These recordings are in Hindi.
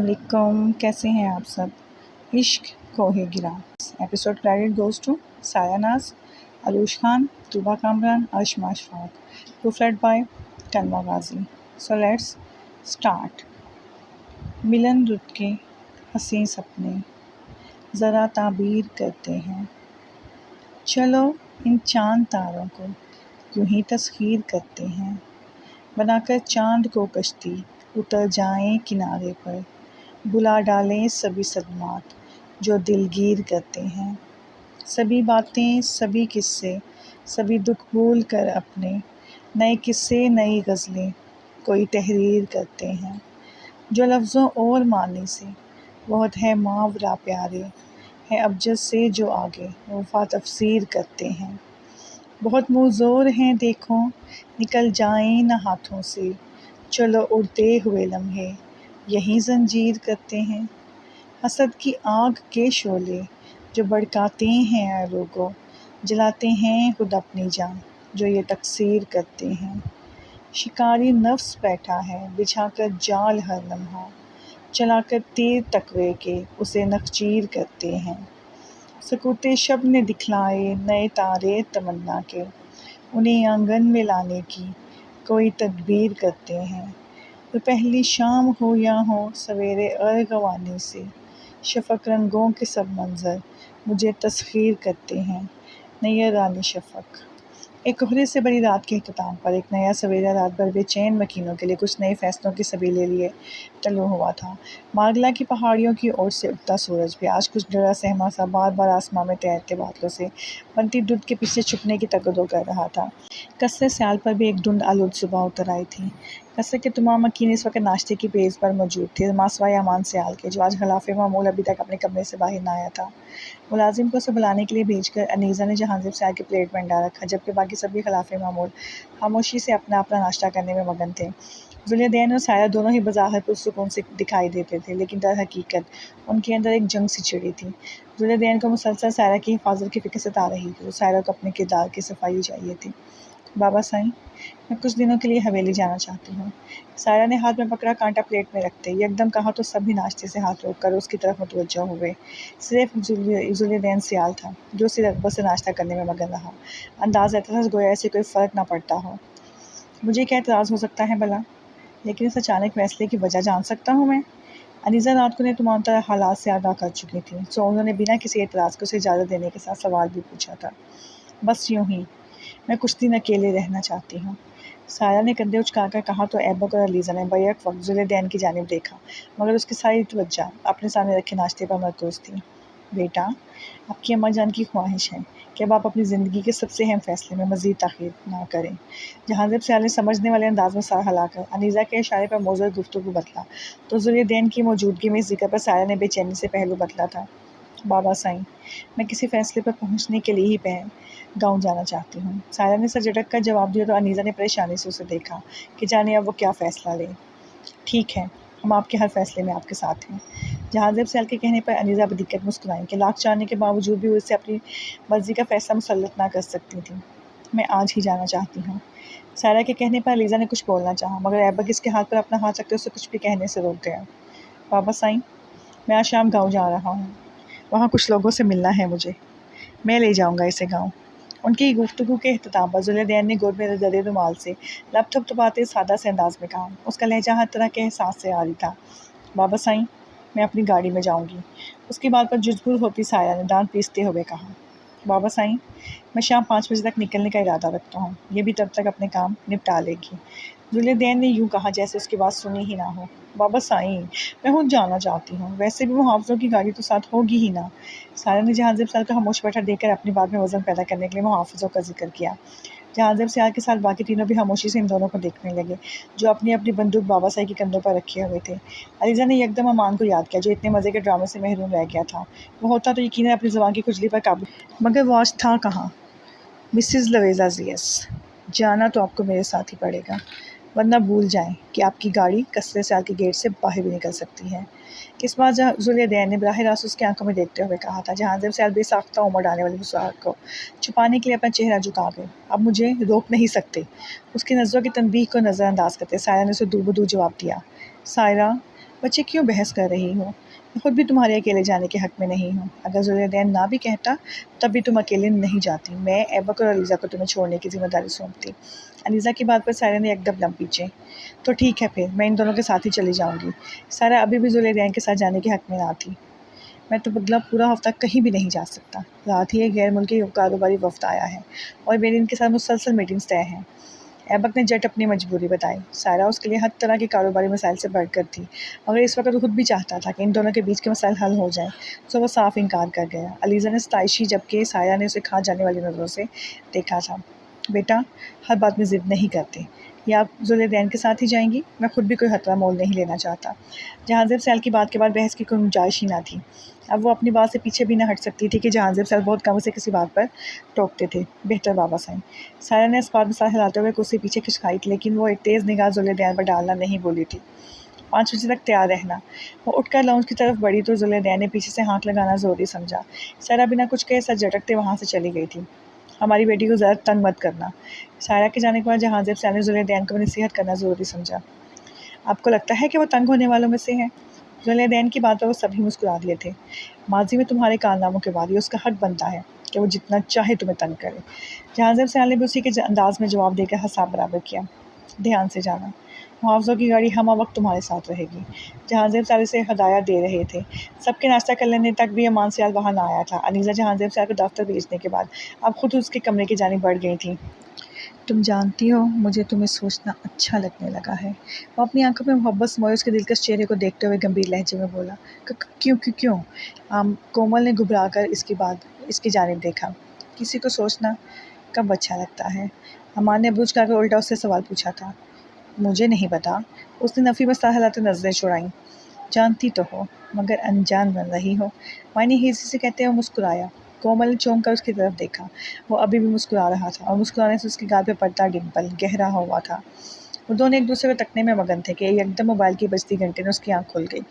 वालेकुम, कैसे हैं आप सब। इश्क कोहे गिरा episode credit goes to Saya Naz, Arush Khan, Tuba Kamran, Ashma Ashfaq, proofread by Tanwa Ghazi. So let's start. मिलन रुत के हसीं सपने ज़रा ताबीर करते हैं, चलो इन चांद तारों को यूं ही तस्खीर करते हैं। बनाकर चांद को कश्ती उतर जाएं किनारे पर, बुला डालें सभी सदमात जो दिलगीर करते हैं। सभी बातें, सभी किस्से, सभी दुख भूल कर अपने नए किस्से, नई गज़लें कोई तहरीर करते हैं। जो लफ्ज़ों और मानी से बहुत है मावरा प्यारे, है अबजद से जो आगे वफ़ा तफसीर करते हैं। बहुत मुँहज़ोर हैं देखो निकल जाएं न हाथों से, चलो उड़ते हुए लम्हे यही ज़ंजीर करते हैं। हसद की आग के शोले जो भड़काते हैं ऐरों को, जलाते हैं खुद अपनी जान जो ये तकसीर करते हैं। शिकारी नफ्स बैठा है बिछाकर जाल हर लम्हा, चलाकर तीर तकवे के उसे नखचीर करते हैं। सकूते शब ने दिखलाए नए तारे तमन्ना के, उन्हें आंगन में लाने की कोई तदबीर करते हैं। तो पहली शाम हो या हो सवेरे अर्गवानी से, शफ़क़ रंगों के सब मंज़र मुझे तस्ख़ीर करते हैं। नैयर रानी शफ़क़। एक कोहरे से बड़ी रात के इख्तिताम पर एक नया सवेरा रात भर बेचैन मकीनों के लिए कुछ नए फ़ैसलों की सबीलें लिए तल्लू हुआ था। मारगला की पहाड़ियों की ओर से उगता सूरज भी आज कुछ डरा सहमा सा बार बार आसमां में तैरते बादलों से बनती धुंध के पीछे छुपने की तगदो कर रहा था। कसरे स्याल पर भी एक धुंध आलूद सुबह उतर आई थी। कसरे के तमाम मकीने इस वक्त नाश्ते की पेज पर मौजूद थे, मासवाए अमान स्याल के, जो आज खिलाफ़े मामूल अभी तक अपने कमरे से बाहर न आया था। मुलाजिम को उसे बुलाने के लिए भेजकर अनीज़ा ने जहांज़ीब स्याल के प्लेट में अंडा रखा, जबकि बाकी सभी खिलाफ़े मामूल खामोशी से अपना अपना नाश्ता करने में मगन थे। ज़ुलेदैन और साया दोनों ही बज़ाहिर पुरसुकून से दिखाई देते थे, लेकिन दर हकीकत उनके अंदर एक जंग सी छिड़ी थी। ज़ुलेदैन को मुसलसल सायरा की हिफाजत की फ़िक्र सता रही थी। सायरा को अपने किरदार की सफाई चाहिए थी। बाबा साईं, मैं कुछ दिनों के लिए हवेली जाना चाहती हूँ। सायरा ने हाथ में पकड़ा कांटा प्लेट में रखते ही एकदम कहा तो सभी नाश्ते से हाथ रोककर उसकी तरफ मुतवज्जह हुए। सिर्फ ज़ुलेदैन स्याल था जो सिर्फ अकबर से नाश्ता करने में मगन रहा। अंदाज़ ऐसा था गोया ऐसे कोई फ़र्क ना पड़ता हो। मुझे क्या एतराज़ हो सकता है भला, लेकिन इस अचानक फैसले की वजह जान सकता हूँ मैं। अनीज़ा रात को ने तमाम तरह हालात से आगाह कर चुकी थी, सो उन्होंने बिना किसी एतराज़ को उसे इजाज़त देने के साथ सवाल भी पूछा था। बस यूँ ही, मैं कुछ दिन अकेले रहना चाहती हूँ। साया ने कंधे उचकाकर कहा तो ऐबक और अलीज़ा ने बैक वक्त ज़ुलेदैन की जानिब देखा, मगर उसकी सारी तवज्जो अपने सामने रखे नाश्ते पर मरकूज़ थी। बेटा, आपकी अम्मा जान की ख्वाहिश है कि अब आप अपनी ज़िंदगी के सबसे अहम फ़ैसले में मज़ीद ताख़ीर ना करें। जहांज़ीब स्याल ने समझने वाले अंदाज़ में सर हिलाकर अनीज़ा के इशारे पर मौज़ूद गुफ्तगू बदला, तो ज़ुलेदैन की मौजूदगी में इस ज़िक्र पर साया ने बेचैनी से पहलू बदला था। बाबा साईं, मैं किसी फ़ैसले पर पहुँचने के लिए ही गाँव जाना चाहती हूँ। सायरा ने सर झटक कर जवाब दिया तो अनीज़ा ने परेशानी से उसे देखा कि जाने अब वो क्या फ़ैसला ले। ठीक है, हम आपके हर फ़ैसले में आपके साथ हैं। जहांज़ीब स्याल के कहने पर अनीज़ा बदिक्कत मुस्कुराई कि लाख चाहने के बावजूद भी वो इससे अपनी मर्ज़ी का फ़ैसला मुसल्लत ना कर सकती थी। मैं आज ही जाना चाहती हूँ। सायरा के कहने पर अलीज़ा ने कुछ बोलना चाहा, मगर ऐबक इसके हाथ पर अपना हाथ रखते उसे कुछ भी कहने से रोक गया। बाबा साईं, मैं आज शाम गाँव जा रहा हूँ। वहाँ कुछ लोगों से मिलना है मुझे। मैं ले जाऊँगा इसे गाँव। उनकी गुफ्तगू के इख्तिताम पर ज़ुलेदैन ने गोद में ज़रे रुमाल से लब थपथपाते सादा से अंदाज में कहा। उसका लहजा हर तरह के एहसास से आरी था। बाबा साईं, मैं अपनी गाड़ी में जाऊँगी। उसकी बात पर जुज़बुज़ होती साया ने दांत पीसते हुए कहा। बाबा साईं, मैं शाम 5 बजे तक निकलने का इरादा रखता हूँ। ये भी तब तक अपने काम निपटा लेगी। ज़ुलेदैन ने यूँ कहा जैसे उसकी बात सुनी ही ना हो। बाबा साईं, मैं खुद जाना चाहती हूँ। वैसे भी मुहाफ़िज़ों की गाड़ी तो साथ होगी ही ना। सारा ने जहांज़ीब स्याल को खामोश बैठा देखकर अपनी बात में वज़न पैदा करने के लिए मुहाफ़िज़ों का जिक्र किया। जहांज़ीब स्याल के साथ बाकी तीनों भी खामोशी से इन दोनों को देखने लगे, जो अपनी अपनी बंदूक बाबा साईं के कंधों पर रखे हुए थे। अलीज़ा ने यकदम अमान को याद किया, जो इतने मज़े के ड्रामे से महरूम रह गया था। वो होता तो यकीनन अपनी ज़ुबान की खुजली पर काबू, मगर वो आज था कहाँ। मिसेज़ लवेज़ा ज़ियस, जाना तो आपको मेरे साथ ही पड़ेगा, वरना भूल जाएं कि आपकी गाड़ी कसरे स्याल के गेट से बाहर भी निकल सकती है। इस बार ज़ुलेदैन ने बराह रास्त उसकी आंखों में देखते हुए कहा था। जहांज़ीब स्याल बेसाख्ता उमड़ आने वाली मुस्कुराहट को छुपाने के लिए अपना चेहरा झुका गए। अब मुझे रोक नहीं सकते। उसकी नज़रों की तनबीह को नज़रअंदाज करते सायरा ने उसे दूर-ब-दूर जवाब दिया। सायरा, बच्चे क्यों बहस कर रही हो? मैं खुद भी तुम्हारे अकेले जाने के हक़ में नहीं हूँ। अगर ज़ुलैदैन ना भी कहता तब भी तुम अकेले नहीं जाती। मैं ऐबक और अलीज़ा को तुम्हें छोड़ने की ज़िम्मेदारी सौंपती। अलीज़ा की बात पर सायरा ने एकदम दम पीछे। तो ठीक है फिर, मैं इन दोनों के साथ ही चली जाऊँगी। सायरा अभी भी ज़ुलैदैन के साथ जाने के हक़ में ना थी। मैं तो अगला पूरा हफ़्ता कहीं भी नहीं जा सकता। रात ही एक गैर मुल्की कारोबारी वफ़्द आया है और मेरी इनके साथ मुसलसल मीटिंग्स तय हैं। ऐबक ने झट अपनी मजबूरी बताई। सायरा उसके लिए हर तरह के कारोबारी मसाइल से बढ़कर थी। मगर इस वक्त वो खुद भी चाहता था कि इन दोनों के बीच के मसाइल हल हो जाएं, तो वो साफ इनकार कर गया। अलीज़ा ने सताइशी, जबकि सायरा ने उसे खा जाने वाली नज़रों से देखा था। बेटा, हर बात में ज़िद नहीं करते। या आप ज़ुलैदैन के साथ ही जाएंगी? मैं खुद भी कोई खतरा मोल नहीं लेना चाहता। जहांज़ीब सैल की बात के बाद बहस की कोई गुंजाइश ही ना थी। अब वो अपनी बात से पीछे भी ना हट सकती थी कि जहांज़ीब सैल बहुत कम उसे किसी बात पर टोकते थे। बेहतर वापस आएँ। सायरा ने इस बात में सर हिलाते हुए कुर्सी पीछे खिसकाई, लेकिन वो एक तेज़ निगाह ज़ुलैदैन पर डालना नहीं बोली थी। 5 बजे तक तैयार रहना। वो उठकर लाउंज की तरफ बढ़ी तो ज़ुलैदैन ने पीछे से हाँक लगाना ज़रूरी समझा। सायरा बिना कुछ कहे सर झटकते वहाँ से चली गई थी। हमारी बेटी को ज़्यादा तंग मत करना। सायरा के जाने के बाद जहांज़ीब सैल ने ज़ुलैदैन को नसीहत करना ज़रूरी समझा। आपको लगता है कि वो तंग होने वालों में से है? ज़ुलैदैन की बात पर वो सभी मुस्कुरा दिए थे। माजी में तुम्हारे कारनामों के बाद ये उसका हक बनता है कि वो जितना चाहे तुम्हें तंग करे। जहांज़ीब सैल ने भी उसी के अंदाज में जवाब देकर हिसाब बराबर किया। ध्यान से जाना। मुआवज़ों की गाड़ी हम वक्त तुम्हारे साथ रहेगी। जहांज़ीब सैल से हदायत दे रहे थे। सबके नाश्ता कर लेने तक भी अमान सयाल वहाँ ना आया था। अनीज़ा जहांज़ीब सैल को दफ्तर भेजने के बाद अब खुद उसके कमरे की जानिब बढ़ गई थी। तुम जानती हो, मुझे तुम्हें सोचना अच्छा लगने लगा है। वो अपनी आंखों में मोहब्बत समोए उसके दिलकश चेहरे को देखते हुए गंभीर लहजे में बोला। क्यों क्यों क्यों? कोमल ने घबरा कर इसकी जानिब देखा। किसी को सोचना कब अच्छा लगता है? अमान ने बुझ कर उल्टा उससे सवाल पूछा था। मुझे नहीं पता। उसने नफ़ी में सर हिलाते नजरें छुड़ाईं। जानती तो हो, मगर अनजान बन रही हो। मायने हिज़ी से कहते हुए मुस्कुराया। कोमल ने चौंक कर उसकी तरफ देखा। वो अभी भी मुस्कुरा रहा था और मुस्कुराने से उसके गाल पे पड़ता डिम्पल गहरा हुआ था। वो दोनों एक दूसरे को तकने में मगन थे कि एकदम मोबाइल की बजती घंटे ने उसकी आंख खुल गई।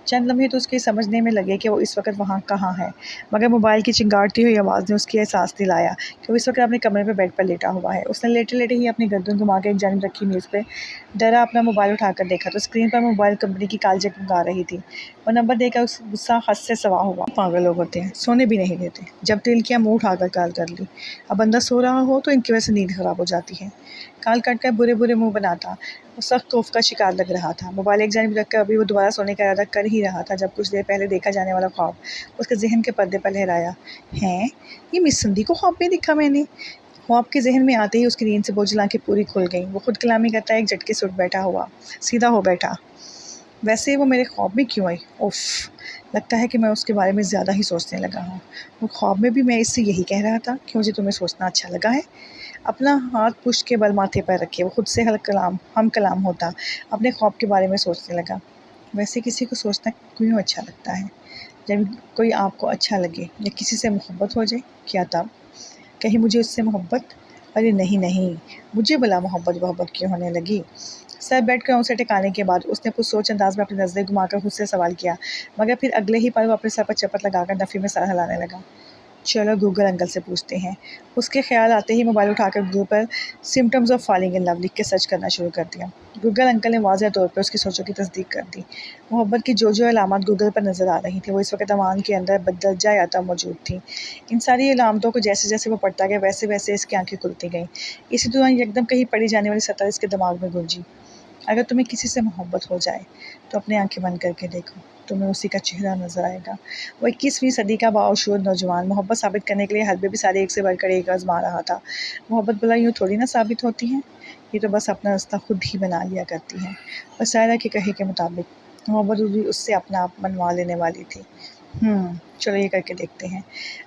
चंद लम्हे तो उसके समझने में लगे कि वो इस वक्त वहाँ कहाँ है, मगर मोबाइल की चिंगारती हुई आवाज़ ने उसकी एहसास दिलाया कि वो इस वक्त अपने कमरे में बेड पर लेटा हुआ है। उसने लेटे लेटे ही अपनी गर्दन घुमा के एक जानिब रखी मेज़ पे डरा अपना मोबाइल उठाकर देखा तो स्क्रीन पर मोबाइल कंपनी की कॉल जगमगा रही थी। वो नंबर देखकर उस गुस्सा हद से सवा हुआ। पागल लोग होते हैं, सोने भी नहीं देते। जब दिल किया मुँह उठाकर कॉल कर ली। अब बंदा सो रहा हो तो इनकी वजह से नींद ख़राब हो जाती है। कॉल कट कर बुरे बुरे मुँह बनाता। वो सख्त खौफ का शिकार लग रहा था। मोबाइल एक जानिब रखकर अभी वो दोबारा सोने का इरादा कर ही रहा था जब कुछ देर पहले देखा जाने वाला ख्वाब उसके जहन के पर्दे पर लहराया। हैं, ये मिस संधी को ख्वाब में दिखा मैंने। ख्वाब के जहन में आते ही उसकी नींद से बोझल आंखें पूरी खुल गईं। वो खुद कलामी करता एक झटके से उठ बैठा हुआ, सीधा हो बैठा। वैसे वो मेरे ख्वाब में क्यों आई? उफ़, लगता है कि मैं उसके बारे में ज़्यादा ही सोचने लगा हूँ। वो ख्वाब में भी मैं इससे यही कह रहा था कि मुझे तुम्हें सोचना अच्छा लगा है। अपना हाथ पुश्त के बल माथे पर रखे वो खुद से हम कलाम होता, अपने ख्वाब के बारे में सोचने लगा। वैसे किसी को सोचना क्यों अच्छा लगता है? जब कोई आपको अच्छा लगे या किसी से मोहब्बत हो जाए, क्या तब? कहीं मुझे उससे मोहब्बत? अरे नहीं नहीं, मुझे भला मोहब्बत क्यों होने लगी? सर बैठ कर उसे टिकाने के बाद उसने कुछ सोच अंदाज में अपनी नज़रें घुमाकर खुद से सवाल किया, मगर फिर अगले ही पल वो अपने सर पर चपत लगाकर नफ़ी में सर हिलाने लगा। चलो गूगल अंकल से पूछते हैं। उसके ख्याल आते ही मोबाइल उठाकर गूगल पर symptoms of falling in love लिख के सर्च करना शुरू कर दिया। गूगल अंकल ने वाज़ेह तौर पर उसकी सोचों की तस्दीक कर दी। मोहब्बत की जो अलामत गूगल पर नज़र आ रही थी वो इस वक्त अमान के अंदर बदरजा याता मौजूद थी। इन सारी अलामतों को जैसे जैसे वो पढ़ता गया वैसे वैसे इसकी आंखें खुलती गईं। इसी दौरान एकदम कहीं पड़ी जाने वाली सतह इसके दिमाग में गूंजी। अगर तुम्हें किसी से मोहब्बत हो जाए तो अपनी आंखें बंद करके देखो, तुम्हें उसी का चेहरा नज़र आएगा। वो 21वीं सदी का बाशूर नौजवान मोहब्बत साबित करने के लिए हद में भी सारे एक से बढ़कर एक आजमा रहा था। मोहब्बत भला यूँ थोड़ी ना साबित होती है, ये तो बस अपना रास्ता खुद ही बना लिया करती है। और सायरा के कहे के मुताबिक मोहब्बत भी उससे अपना आप मनवा लेने वाली थी। चलो ये करके देखते हैं।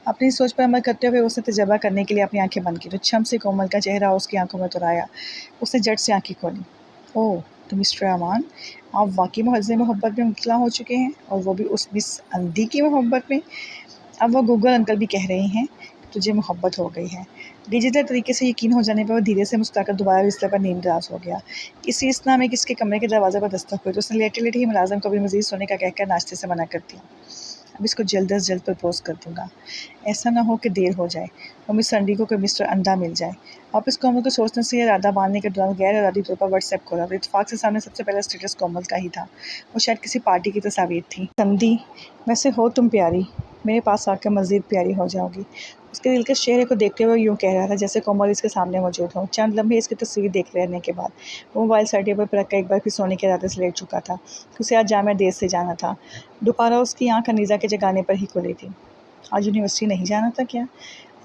अपनी सोच पर अमल करते हुए उसने तजर्बा करने के लिए अपनी आंखें बंद की तो छम से कोमल का चेहरा उसकी आंखों में उतर आया। उसने झट से आंखें खोली। ओह, तो मिस्टर अमान, आप वाकई महज़ मोहब्बत में मुब्तला हो चुके हैं, और वो भी उस मिस अंधी की मोहब्बत में। अब वो गूगल अंकल भी कह रहे हैं कि तुझे मोहब्बत हो गई है। डिजिटल तरीके से यकीन हो जाने पर वो धीरे से मुस्कुराकर दोबारा बिस्तर पर नींदराज हो गया। इसी इस्ना में किसके कमरे के दरवाजे पर दस्तक हुई तो उसने लेटे लेटे ही मुलाजिम को भी मज़ीद सोने का कहकर नाश्ते से मना कर दिया। अब इसको जल्द अज जल्द प्रपोज़ कर दूँगा। ऐसा ना हो कि देर हो जाए और मिस संडी को कोई मिस्टर अंधा मिल जाए। वापस कोमल को सोचने से इरादा बांधने के दौरान गैर इरादी तौर पर व्हाट्सएप खोला तो इत्तेफाक से सामने सबसे पहला स्टेटस कोमल का ही था। वो शायद किसी पार्टी की तस्वीर थी। संधी, वैसे हो तुम प्यारी, मेरे पास आकर मज़ीद प्यारी हो जाओगी। उसके दिलकश चेहरे को देखते हुए यूँ कह रहा था जैसे कोमल इसके सामने मौजूद हो। चंद लम्हे इसकी तस्वीर देख लेने के बाद वो मोबाइल साइड टेबल पर रखकर एक बार फिर सोने के इरादे से लेट चुका था। उसे आज जामिया देर से जाना था। दोबारा उसकी आँख अनीज़ा के जगाने पर ही खुली थी। आज यूनिवर्सिटी नहीं जाना था क्या?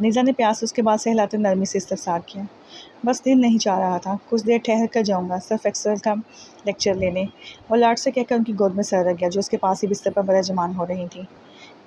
अनीज़ा ने प्यास उसके बाद से हिलाते नरमी से इस्तफसार किया। बस दिल नहीं चाह रहा था, कुछ देर ठहर कर जाऊँगा सिर्फ एक्सेल का लेक्चर लेने। और लाड से कहकर उनकी गोद में सर रख गया जो उसके पास ही बिस्तर पर बरजमान हो रही थी।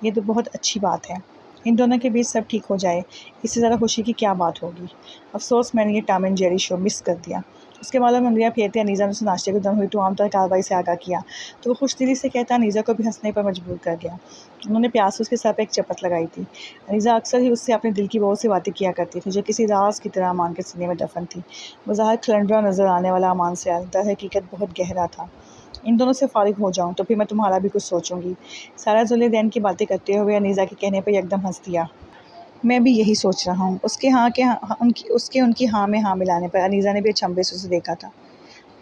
ये तो बहुत अच्छी बात है, इन दोनों के बीच सब ठीक हो जाए, इससे ज़्यादा खुशी की क्या बात होगी। अफसोस मैंने ये Tom and Jerry show miss कर दिया। उसके बाद उंगलियां फेरते अनीज़ा ने उसे नाश्ते को दम हुई तो आमतौर कार्रवाई से आगाह किया तो वो खुश दिली से कहता अनीज़ा को भी हंसने पर मजबूर कर गया। उन्होंने प्यास उसके सर पर एक चपत लगाई थी। अनीज़ा अक्सर ही उससे अपने दिल की बहुत सी बातें किया करती थी जो किसी राज की तरह अमान के सीने में दफन थी। बाहर खलंडरा नज़र आने वाला अमान से दर हकीकत बहुत गहरा था। इन दोनों से फारिग हो जाऊं तो फिर मैं तुम्हारा भी कुछ सोचूंगी। सारा जुल्लेदैन की बातें करते हुए अनीज़ा के कहने पर एकदम हंस दिया। मैं भी यही सोच रहा हूँ। उसके उनकी हाँ में हाँ मिलाने पर अनीज़ा ने भी अचंभे से उसे देखा था।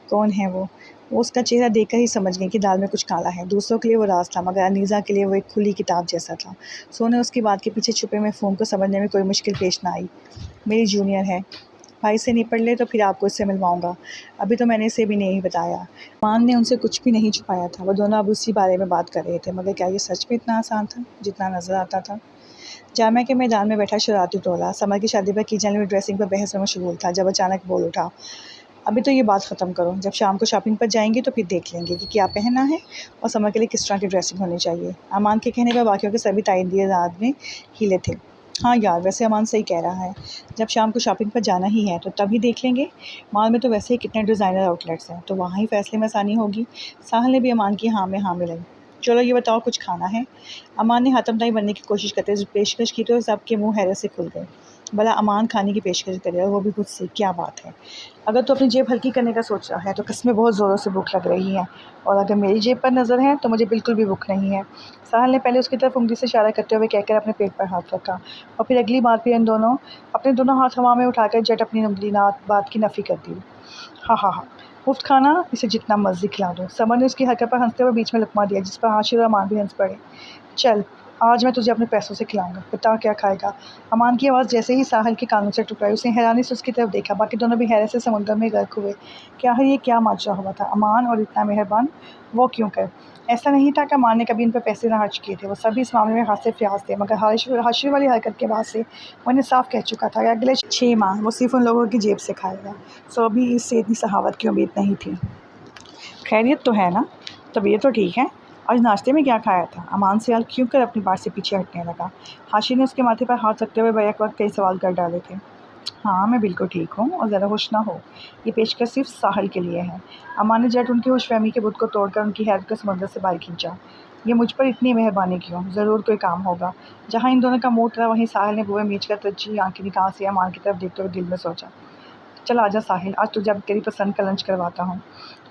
कौन है वो उसका चेहरा देखकर ही समझ गई कि दाल में कुछ काला है। दूसरों के लिए वो राज था मगर अनीज़ा के लिए वो एक खुली किताब जैसा था। सोने उसकी बात के पीछे छुपे मफ़हूम को समझने में कोई मुश्किल पेश ना आई। मेरी जूनियर है, भाई से निपट ले तो फिर आपको इससे मिलवाऊंगा। अभी तो मैंने इसे भी नहीं बताया। मान ने उनसे कुछ भी नहीं छुपाया था। वो दोनों अब उसी बारे में बात कर रहे थे मगर क्या ये सच में इतना आसान था जितना नज़र आता था। जामिया के मैदान में बैठा शरारती टोला समर की शादी पर की जाने वाली ड्रेसिंग पर बहस में मशगूल था जब अचानक बोल उठा, अभी तो ये बात ख़त्म करो। जब शाम को शॉपिंग पर जाएंगे तो फिर देख लेंगे कि क्या पहनना है और समर के लिए किस तरह की ड्रेसिंग होनी चाहिए। अमान के कहने पर बाकियों के सभी ताइंदिए रात में हिले थे। हाँ यार, वैसे अमान सही कह रहा है, जब शाम को शॉपिंग पर जाना ही है तो तभी देख लेंगे। मॉल में तो वैसे ही कितने डिज़ाइनर आउटलेट्स हैं तो वहाँ ही फैसले में आसानी होगी। साहल ने भी अमान की हाँ में हाँ मिलाई। चलो ये बताओ कुछ खाना है? अमान ने हाथमताई बनने की कोशिश करते हुए पेशकश की तो सबके मुंह हैरत से खुल गए। भला अमान खाने की पेशकश करे और वो भी खुद से, क्या बात है। अगर तो अपनी जेब हल्की करने का सोच रहा है तो किसमें बहुत ज़ोरों से भूख लग रही है और अगर मेरी जेब पर नज़र है तो मुझे बिल्कुल भी भूख नहीं है। साहल ने पहले उसकी तरफ उंगली से इशारा करते हुए कहकर अपने पेट पर हाथ रखा और फिर अगली बार फिर इन दोनों अपने दोनों हाथ हवा में उठाकर जट अपनी उंगली बात की नफ़ी कर दी। हाँ हाँ हाँ, मुफ्त खाना, इसे जितना मर्जी खिला दो। समर ने उसकी हरकत पर हंसते हुए बीच में लुकमा दिया जिस पर हाशिर और अमान भी हंस पड़े। चल आज मैं तुझे अपने पैसों से खिलाऊंगा, बता क्या खाएगा। अमान की आवाज़ जैसे ही साहल के कानों से टकराई उसने हैरानी से उसकी तरफ देखा। बाकी दोनों भी हैरत से समुद्र में गर्क हुए कि आखिर ये क्या माजरा हुआ था। अमान और इतना मेहरबान वो क्यों कर? ऐसा नहीं था कि अमान ने कभी इन पर पैसे ना खर्च किए थे। वो सभी इस मामले में खासे फ्यास थे मगर हाशिर वाली हरकत के बाद से वो इन्हें साफ कह चुका था कि अगले 6 माह वो सिर्फ उन लोगों की जेब से खाएगा। सो अभी इससे इतनी सहावत की उम्मीद नहीं थी। खैरियत तो है ना? तबीयत तो ठीक है? आज नाश्ते में क्या खाया था? अमान सयाल क्यों कर अपनी बात से पीछे हटने लगा। हाशिर ने उसके माथे पर हाथ रखते हुए बैक वक्त कई सवाल कर डाले थे। हाँ मैं बिल्कुल ठीक हूँ और ज़रा खुश ना हो, ये पेशकश सिर्फ साहल के लिए है। अमान ने झट उनकी खुशफहमी के बुत को तोड़कर उनकी हैरत को समुद्र से बाहर खींचा। ये मुझ पर इतनी मेहरबानी क्यों? ज़रूर कोई काम होगा। जहाँ इन दोनों का मुँह उतरा वहीं साहल ने बुए मीच कर तज्जी आँखें निकाल से अमान की तरफ देखते हुए दिल में सोचा, चल आजा साहिल, आज तुझे अब तेरी पसंद का लंच करवाता हूँ।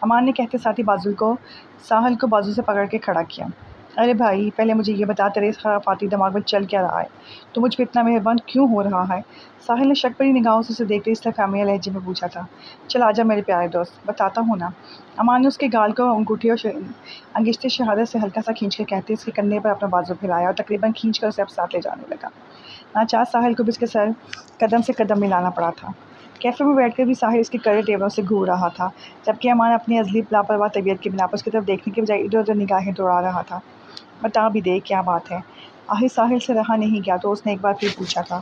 अमान ने कहते साथ ही साहिल को बाजू से पकड़ के खड़ा किया। अरे भाई, पहले मुझे ये बता तेरे इस खराफाती दिमाग में चल क्या रहा है? तू मुझ पर इतना मेहरबान क्यों हो रहा है? साहिल ने शक भरी निगाहों से उसे देखते इस फहमिया लहजे में पूछा था। चल आजा मेरे प्यारे दोस्त, बताता हूँ ना। अमान ने उसके गाल को अंगूठी और अंगिश्ते शहादत से हल्का सा खींच कर कहते उसके कंधे पर अपना बाजू फैलाया और तकरीबन खींच कर उसे अब साथ ले जाने लगा। नाचार साहिल को भी उसके सर कदम से कदम मिलाना पड़ा था। कैफ़े में बैठकर भी साहिल इसके कड़े टेबलों से घूर रहा था जबकि अमान अपनी अजली लापरवाह तबीयत की बिना पर उसकी तरफ देखने के बजाय इधर उधर निगाहें दौड़ा रहा था। बता भी दे क्या बात है? आखिर साहिल से रहा नहीं गया तो उसने एक बार फिर पूछा था।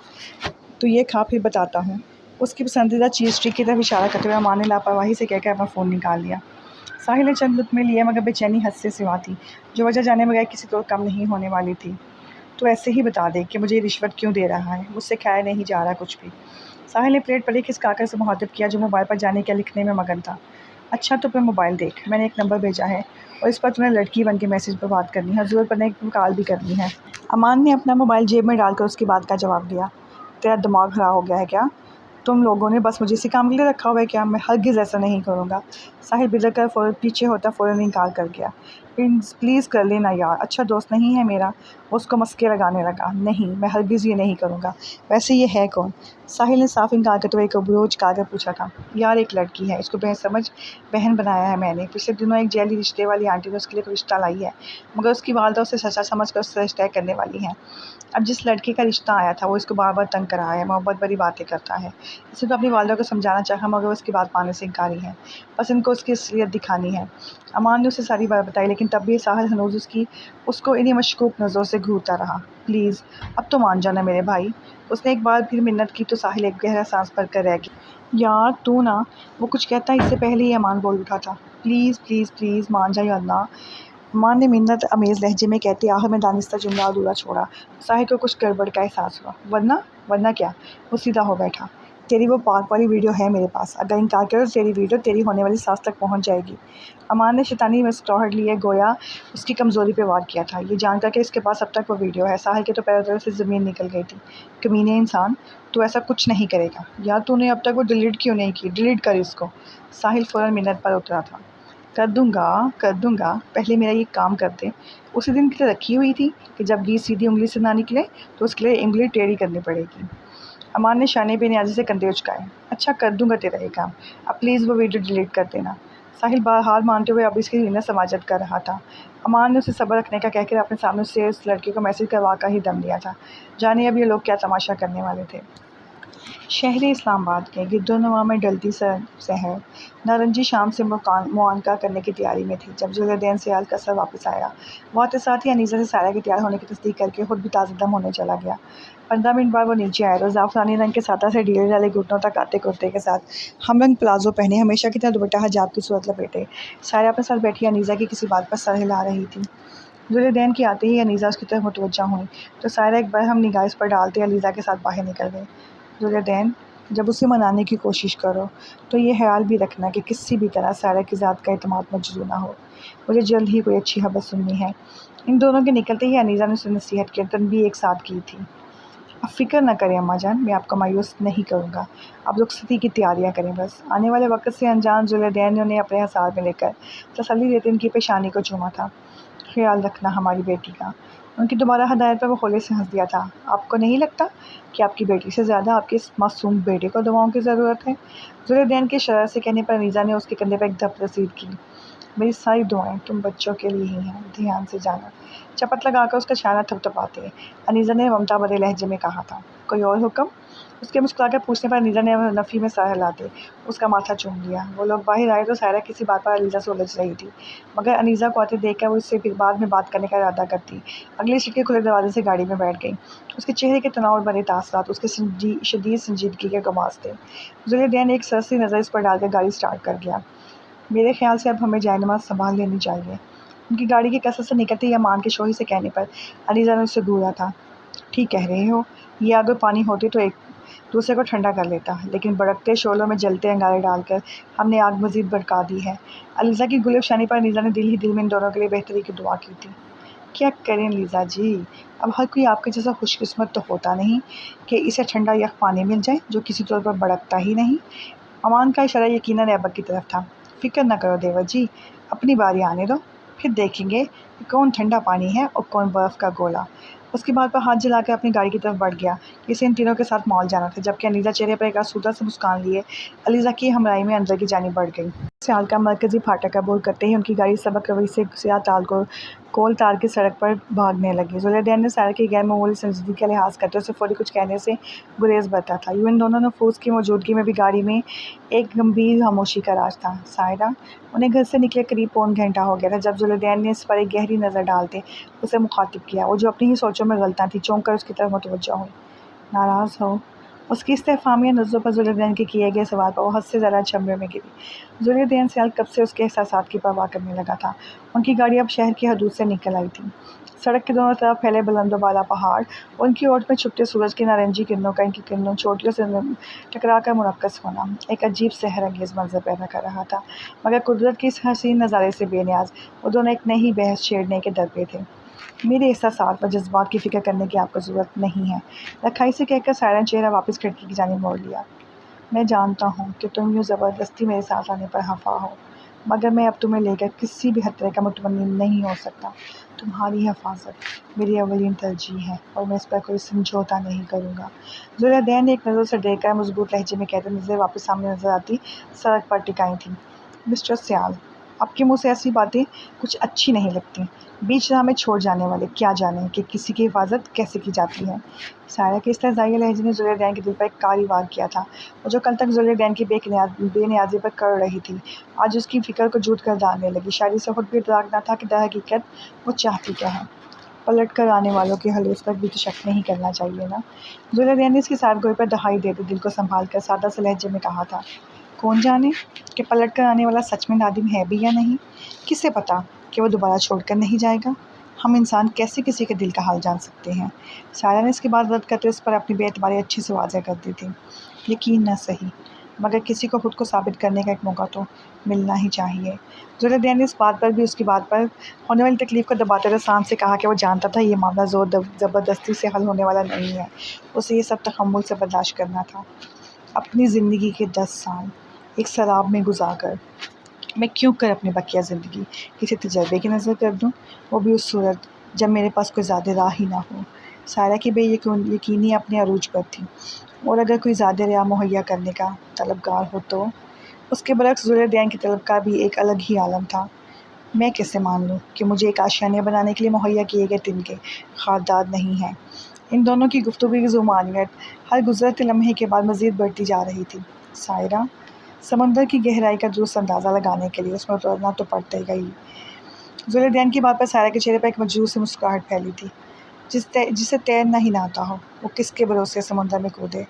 तो ये खा फिर बताता हूँ। उसकी पसंदीदा चीज़ स्टिक की तरफ इशारा करते हुए अमान ने लापरवाही से कहकर अपना फ़ोन निकाल लिया। साहिल ने चंद लुत्फ़ में लिया मगर बेचैनी हद से सिवा थी जो वजह जाने बगैर किसी तो कम नहीं होने वाली थी। तो ऐसे ही बता दे कि मुझे रिश्वत क्यों दे रहा है, मुझसे खाया नहीं जा रहा कुछ भी। साहिल ने प्लेट पर एक खिसकाकर से मुखातिब किया जो मोबाइल पर जाने क्या लिखने में मगन था। अच्छा तो फिर मोबाइल देख, मैंने एक नंबर भेजा है और इस पर तुम्हें लड़की बन के मैसेज पर बात करनी है, ज़रूरत पड़ने पर कॉल भी करनी है। अमान ने अपना मोबाइल जेब में डालकर उसकी बात का जवाब दिया। तेरा दिमाग ख़राब हो गया है क्या? तुम लोगों ने बस मुझे इसी काम के लिए रखा हुआ है क्या? मैं हरगिज़ ऐसा नहीं करूँगा। साहिल बिलक कर फ़ौरन पीछे होता फ़ौरन इनकार कर गया। प्लीज़ कर लेना यार, अच्छा दोस्त नहीं है मेरा। वो उसको मस्के लगाने लगा। नहीं, मैं हरगिज़ ये नहीं करूँगा। वैसे ये है कौन? साहिल ने साफ इनकार करते हुए एक अबरोज कर पूछा था। यार एक लड़की है, इसको बहन बनाया है मैंने। पिछले दिनों एक जैली रिश्ते वाली आंटी ने उसके लिए कोई रिश्ता लाई है, मगर उसकी वालदा उसे सच्चा समझ कर उससे रिश्ता करने वाली है। अब जिस लड़के का रिश्ता आया था वो इसको बार बार तंग करा है, मोहब्बत भरी बातें करता है। इसने तो अपनी वालदा को समझाना चाहा, मगर वो उसकी बात मानने से इनकारी है। बस इनको उसकी असलियत दिखानी है। अमान ने उसे सारी बात बताई, लेकिन तब भी साहिल हनूज उसको इन्हीं मशकूक नज़रों से घूरता रहा। प्लीज़ अब तो मान जाना मेरे भाई। उसने एक बार फिर मिन्नत की तो साहिल एक गहरा सांस भर कर रह गया। यार तू ना, वो कुछ कहता इससे पहले ही अमान बोल उठा था। प्लीज़ प्लीज़ प्लीज़ मान जा या अल्लाह। अमान ने मिन्नत अमेज़ लहजे में कहते आखिर में दानिस्ता जुमला अधूरा छोड़ा। साहिल को कुछ गड़बड़ का एहसास हुआ। वरना वरना क्या? वो सीधा हो बैठा। तेरी वो पार्क वाली वीडियो है मेरे पास, अगर इनकार करो तो तेरी वीडियो तेरी होने वाली सास तक पहुंच जाएगी। अमान ने शैतानी मुस्कुराहट लिए गोया उसकी कमज़ोरी पे वार किया था, ये जानकर कि इसके पास अब तक वो वीडियो है। साहिल के तो पैरों तले से ज़मीन निकल गई थी। कमीने इंसान, तू ऐसा कुछ नहीं करेगा। यार तूने अब तक वो डिलीट क्यों नहीं की? डिलीट कर इसको। साहिल फ़ौरन मिन्नत पर उतरा था। कर दूंगा, पहले मेरा ये काम कर दे। उसी दिन के लिए रखी हुई थी कि जब घी सीधी उंगली से ना निकले तो उसके लिए उंगली टेढ़ी करनी पड़ेगी। अमान ने शाने बेनियाजी से कंधे उचकाए। अच्छा कर दूंगा तेरा ये काम, अब प्लीज़ वो वीडियो डिलीट कर देना। साहिल हार मानते हुए अब इसकी हिम्मत समाजत कर रहा था। अमान ने उसे सब्र रखने का कहकर अपने सामने से उस लड़के को मैसेज करवा कर ही दम लिया था। जाने अब ये लोग क्या तमाशा करने वाले थे। शहर इस्लामाबाद के गिरदोनवा में डलती शहर नारंजी शाम से मुआनका करने की तैयारी में थी जब जुलैदैन से कसर वापस आया। वहाँ के साथ ही अनीसा से सारा की तैयार होने की तस्दीक करके खुद भी ताज़ा होने चला गया। 15 मिनट बाद वो नीचे आया तो ज़ाफ़रानी रंग के साता से ढीले डाले घुटनों तक आते कुर्ते के साथ हम रंग प्लाजो पहने, हमेशा की तरह दुपट्टा हिजाब की सूरत लपेटे, सारा अपने साथ बैठी अनीसा की किसी बात पर सर हिला रही थी। जुलैदैन की आते ही अनीसा उसकी तरफ मुतवज्जा हुई तो सारा एक बार हम निगाह इस पर डालते अलीज़ा के साथ बाहर निकल गए। जुलैदैन, जब उसे मनाने की कोशिश करो तो ये ख्याल भी रखना कि किसी भी तरह सारा की ज़ात का एतमाद मजरूह ना हो। मुझे जल्द ही कोई अच्छी खबर सुननी है। इन दोनों के निकलते ही अनीसा ने उसे नसीहत की, तनबीह एक साथ की थी। अब फ़िक्र न करें अम्मा जान, मैं आपको मायूस नहीं करूँगा। अब रुखसती की तैयारियाँ करें बस। आने वाले वक्त से अनजान जुलैदैन ने अपने हसार में लेकर तसल्ली देते उनकी पेशानी को चूमा था। ख्याल रखना हमारी बेटी का। उनकी दोबारा हदायत पर वो खोले से हंस दिया था। आपको नहीं लगता कि आपकी बेटी से ज़्यादा आपके इस मासूम बेटे को दवाओं की ज़रूरत है? जुलैदैन के शरारत से कहने पर अनीसा ने उसके कंधे पर एक धप रसीद की। मेरी सारी दुआएं तुम बच्चों के लिए ही हैं, ध्यान से जाना। चपत लगाकर उसका शाना थपथपाते अनीसा ने ममता भरे लहजे में कहा था। कोई और हुक्म? उसके मुस्कुराकर पूछने पर अनीसा ने नफ़ी में सर हिलाते उसका माथा चूम लिया। वो लोग बाहर आए तो सायरा किसी बात पर अनीसा से उलझ रही थी, मगर अनीसा को आते देखकर वो इससे फिर बाद में बात करने का इरादा करती। अगले सीट के खुले दरवाजे से गाड़ी में बैठ गई। उसके चेहरे के तनाव भरे तासरात उसके शदीद संजीदगी के गमाज थे। जुलैदैन एक सरसी नज़र इस पर डालकर गाड़ी स्टार्ट कर गया। मेरे ख्याल से अब हमें जायनमाज़ संभाल लेनी चाहिए। उनकी गाड़ी की कसर से निकलते ही अमान के शोही से कहने पर अनीसा ने उससे घूरा था। ठीक कह रहे हो, ये आग और पानी होती तो एक दूसरे को ठंडा कर लेता, लेकिन भड़कते शोलों में जलते अंगारे डालकर हमने आग मज़ीद भड़का दी है। अलीज़ा की गुलिफशानी पर अनीसा ने दिल ही दिल में इन दोनों के लिए बेहतरी की दुआ की थी। क्या करें लीज़ा जी, अब हर कोई आपके जैसा खुशकिस्मत तो होता नहीं कि इसे ठंडा यख पानी मिल जाए जो किसी तौर पर भड़कता ही नहीं। अमान का इशारा यकीनन ऐबक की तरफ था। फ़िक्र न करो देवर जी, अपनी बारी आने दो, फिर देखेंगे कि कौन ठंडा पानी है और कौन बर्फ़ का गोला। उसकी बात पर हाथ जलाकर अपनी गाड़ी की तरफ बढ़ गया। इसे इन तीनों के साथ मॉल जाना था, जबकि अनीसा चेहरे पर एक आसूदा से मुस्कान लिए अलीज़ा की हमराई में अंदर की जानिब बढ़ गई। सियाल का मरकज़ी फाटक अबूर करते ही उनकी गाड़ी सबक रवई से सिया ताल को कोल तार की सड़क पर भागने लगी। जुलैदैन ने सारा की गैर मामूली संजीदगी का लिहाज करते उसे फौरी कुछ कहने से गुरेज बरता था। यूँ इन दोनों नफूस की मौजूदगी में भी गाड़ी में एक गंभीर खामोशी का राज था। सायरा, उन्हें घर से निकले करीब पौन घंटा हो गया था जब जुलैदैन ने इस पर एक गहरी नज़र डालते उसे मुखातिब किया। वो जो अपनी ही सोचों में गलता थी, चौंक कर उसकी तरफ मुतवज्जा हुई। नाराज़ हो? उसकी इस्तेफ़ामिया नज़रों पर जुलैदैन के किए गए सवाल पर वो हद से ज़्यादा अचंभे में गिरी। जुलैदैन सियाल कब से उसके एहसासात की परवाह करने लगा था। उनकी गाड़ी अब शहर की हदूद से निकल आई थी। सड़क के दोनों तरफ फैले बुलंदो बाला पहाड़, उनकी ओट में छुपते सूरज की नारंगी किरणों का इनकी किरणों चोटियों से टकरा कर मुनक्कस होना एक अजीब सहर अंगेज़ मंजर पैदा कर रहा था। मगर कुदरत के इस हसीन नज़ारे से बेनियाज वो दोनों एक नई बहस छेड़ने के दर पे थे। मेरे एहसासात व जज्बात की फ़िक्र करने की आपको ज़रूरत नहीं है, रखाई से कहकर सायरा ने चेहरा वापस खिड़की की जानिब मोड़ लिया। मैं जानता हूँ कि तुम यूँ ज़बरदस्ती मेरे साथ आने पर खफा हो, मगर मैं अब तुम्हें लेकर किसी भी खतरे का मुतमईन नहीं हो सकता। तुम्हारी हिफाजत मेरी अवलीन तरजीह है और मैं इस पर कोई समझौता नहीं करूँगा। ज़ुलैदैन ने एक नज़र से देखकर मजबूत लहजे में कहते नज़र वापस सामने नजर आती सड़क पर टिकाई थी। मिस्टर सियाल, आपके मुंह से ऐसी बातें कुछ अच्छी नहीं लगती। बीच राह में छोड़ जाने वाले क्या जाने कि किसी की हिफाजत कैसे की जाती है। सायरा के इस्तेज़ाई लहजे ने ज़ुलैदैन के दिल पर एक कारी वार किया था और जो कल तक ज़ुलैदैन की बेनियाज़ी पर कर रही थी, आज उसकी फ़िक्र को जूट कर डालने लगी। शायद इसे खुद भी इदराक न था कि दरहकीकत वो चाहती क्या है। पलट कर आने वालों के हलूस पर भी तो शक नहीं करना चाहिए ना। ज़ुलैदैन ने इसकी साफ़गोई पर दहाई देते दिल को संभाल कर सादा से लहजे में कहा था, कौन जाने कि पलट कर आने वाला सच में नादिम है भी या नहीं। किसे पता कि वो दोबारा छोड़कर नहीं जाएगा। हम इंसान कैसे किसी के दिल का हाल जान सकते हैं। सायरा ने इसके बाद रद्द करते उस पर अपनी बेएतबारी अच्छी से वाज़ेह कर दी थी। यकीन न सही, मगर किसी को खुद को साबित करने का एक मौका तो मिलना ही चाहिए। ज़ुलैदैन ने इस बात पर भी उसकी बात पर होने वाली तकलीफ़ को दबाते हुए शान से कहा कि वो जानता था ये मामला ज़ोर ज़बरदस्ती से हल होने वाला नहीं है। उसे ये सब तहम्मुल से बर्दाश्त करना था। अपनी ज़िंदगी के 10 साल एक शराब में गुजार मैं क्यों कर अपनी बकिया ज़िंदगी किसी तजर्बे की नज़र कर दूँ, वो भी उस सूरत जब मेरे पास कोई ज़्यादा राह ही ना हो। सायरा की बेयकीनी अपने अरूज पर थी और अगर कोई ज़्यादा राह मुहैया करने का तलबगार हो तो उसके बरक्स ज़ुलैदैन की तलब का भी एक अलग ही आलम था। मैं कैसे मान लूँ कि मुझे एक आशियाना बनाने के लिए मुहैया किए गए टिन के खारदार नहीं हैं। इन दोनों की गुफ्तगू की ज़ुमानियत हर गुज़रते लम्हे के बाद मज़ीद बढ़ती जा रही थी। सायरा, समंदर की गहराई का दुरुस्त अंदाज़ा लगाने के लिए उसमें उतरना तो पड़ता ही। ज़ुलैदैन की बात पर सायरा के चेहरे पर एक मजबूर सी मुस्कुराहट फैली थी। जिसे तैरना ही ना आता हो, वो किसके भरोसे समुद्र में कूदे।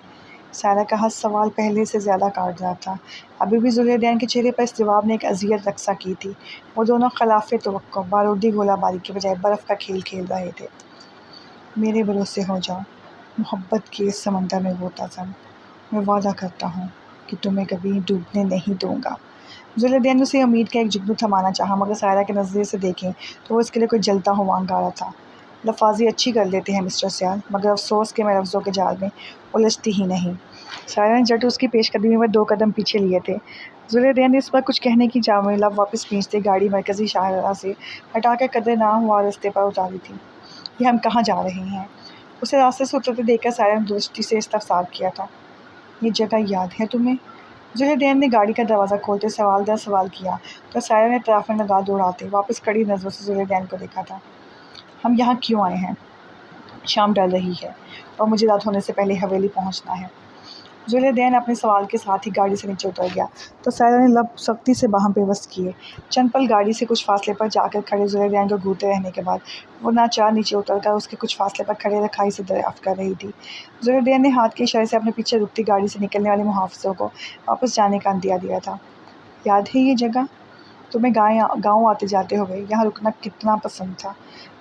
सायरा का हर सवाल पहले से ज़्यादा काट रहा था। अभी भी ज़ुलैदैन के चेहरे पर इस जवाब ने एक अज़ियत रक़्सा की थी। वो दोनों खिलाफ़े तवक्को बारूदी गोलाबारी के बजाय बर्फ़ का खेल खेल रहे थे। मेरे भरोसे हो जाओ, मोहब्बत के इस समंदर में गोताज़म। मैं वादा करता हूँ कि तुम्हें कभी डूबने नहीं दूँगा। ज़ुलैदैन ने उसे उम्मीद का एक जुगनू थमाना चाहा, मगर सायरा के नज़रिए से देखें तो वो इसके लिए कोई जलता हुआ अंगारा था। लफाजी अच्छी कर लेते हैं मिस्टर सियाल, मगर अफसोस के मैं लफ्ज़ों के जाल में उलझती ही नहीं। सायरा ने झट उसकी पेशकदमी में 2 कदम पीछे लिए थे। ज़ुलैदैन ने इस पर कुछ कहने की जामे लब वापस खींचते गाड़ी मरकज़ी शाहराह से हटाकर कदरे नामवार रास्ते पर उतारी थी। ये हम कहाँ जा रहे हैं? उसे रास्ते से उतरते देखकर सायरा ने दुरुस्ती से इस्तफसार किया था। ये जगह याद है तुम्हें? ज़ुलैदैन ने गाड़ी का दरवाज़ा खोलते सवाल दर सवाल किया तो सायरा ने तराफ में निगाह दौड़ाते वापस कड़ी नज़रों से ज़ुलैदैन को देखा था। हम यहाँ क्यों आए हैं? शाम ढल रही है और मुझे रात होने से पहले हवेली पहुँचना है। ज़ुलैदैन अपने सवाल के साथ ही गाड़ी से नीचे उतर गया तो सायरा ने लब सख्ती से बाहें पेवस्त किए। चंद पल गाड़ी से कुछ फासले पर जाकर खड़े ज़ुलैदैन को घूरते रहने के बाद वो नाचार नीचे उतरकर उसके कुछ फासले पर खड़े रखाई से दरियाफ्त कर रही थी। ज़ुलैदैन ने हाथ के इशारे से अपने पीछे रुकती गाड़ी से निकलने वाले मुहाफ़िज़ों को वापस जाने का अंदिया दिया था। याद है ये जगह? तुम्हें गाँव आते जाते हुए यहाँ रुकना कितना पसंद था।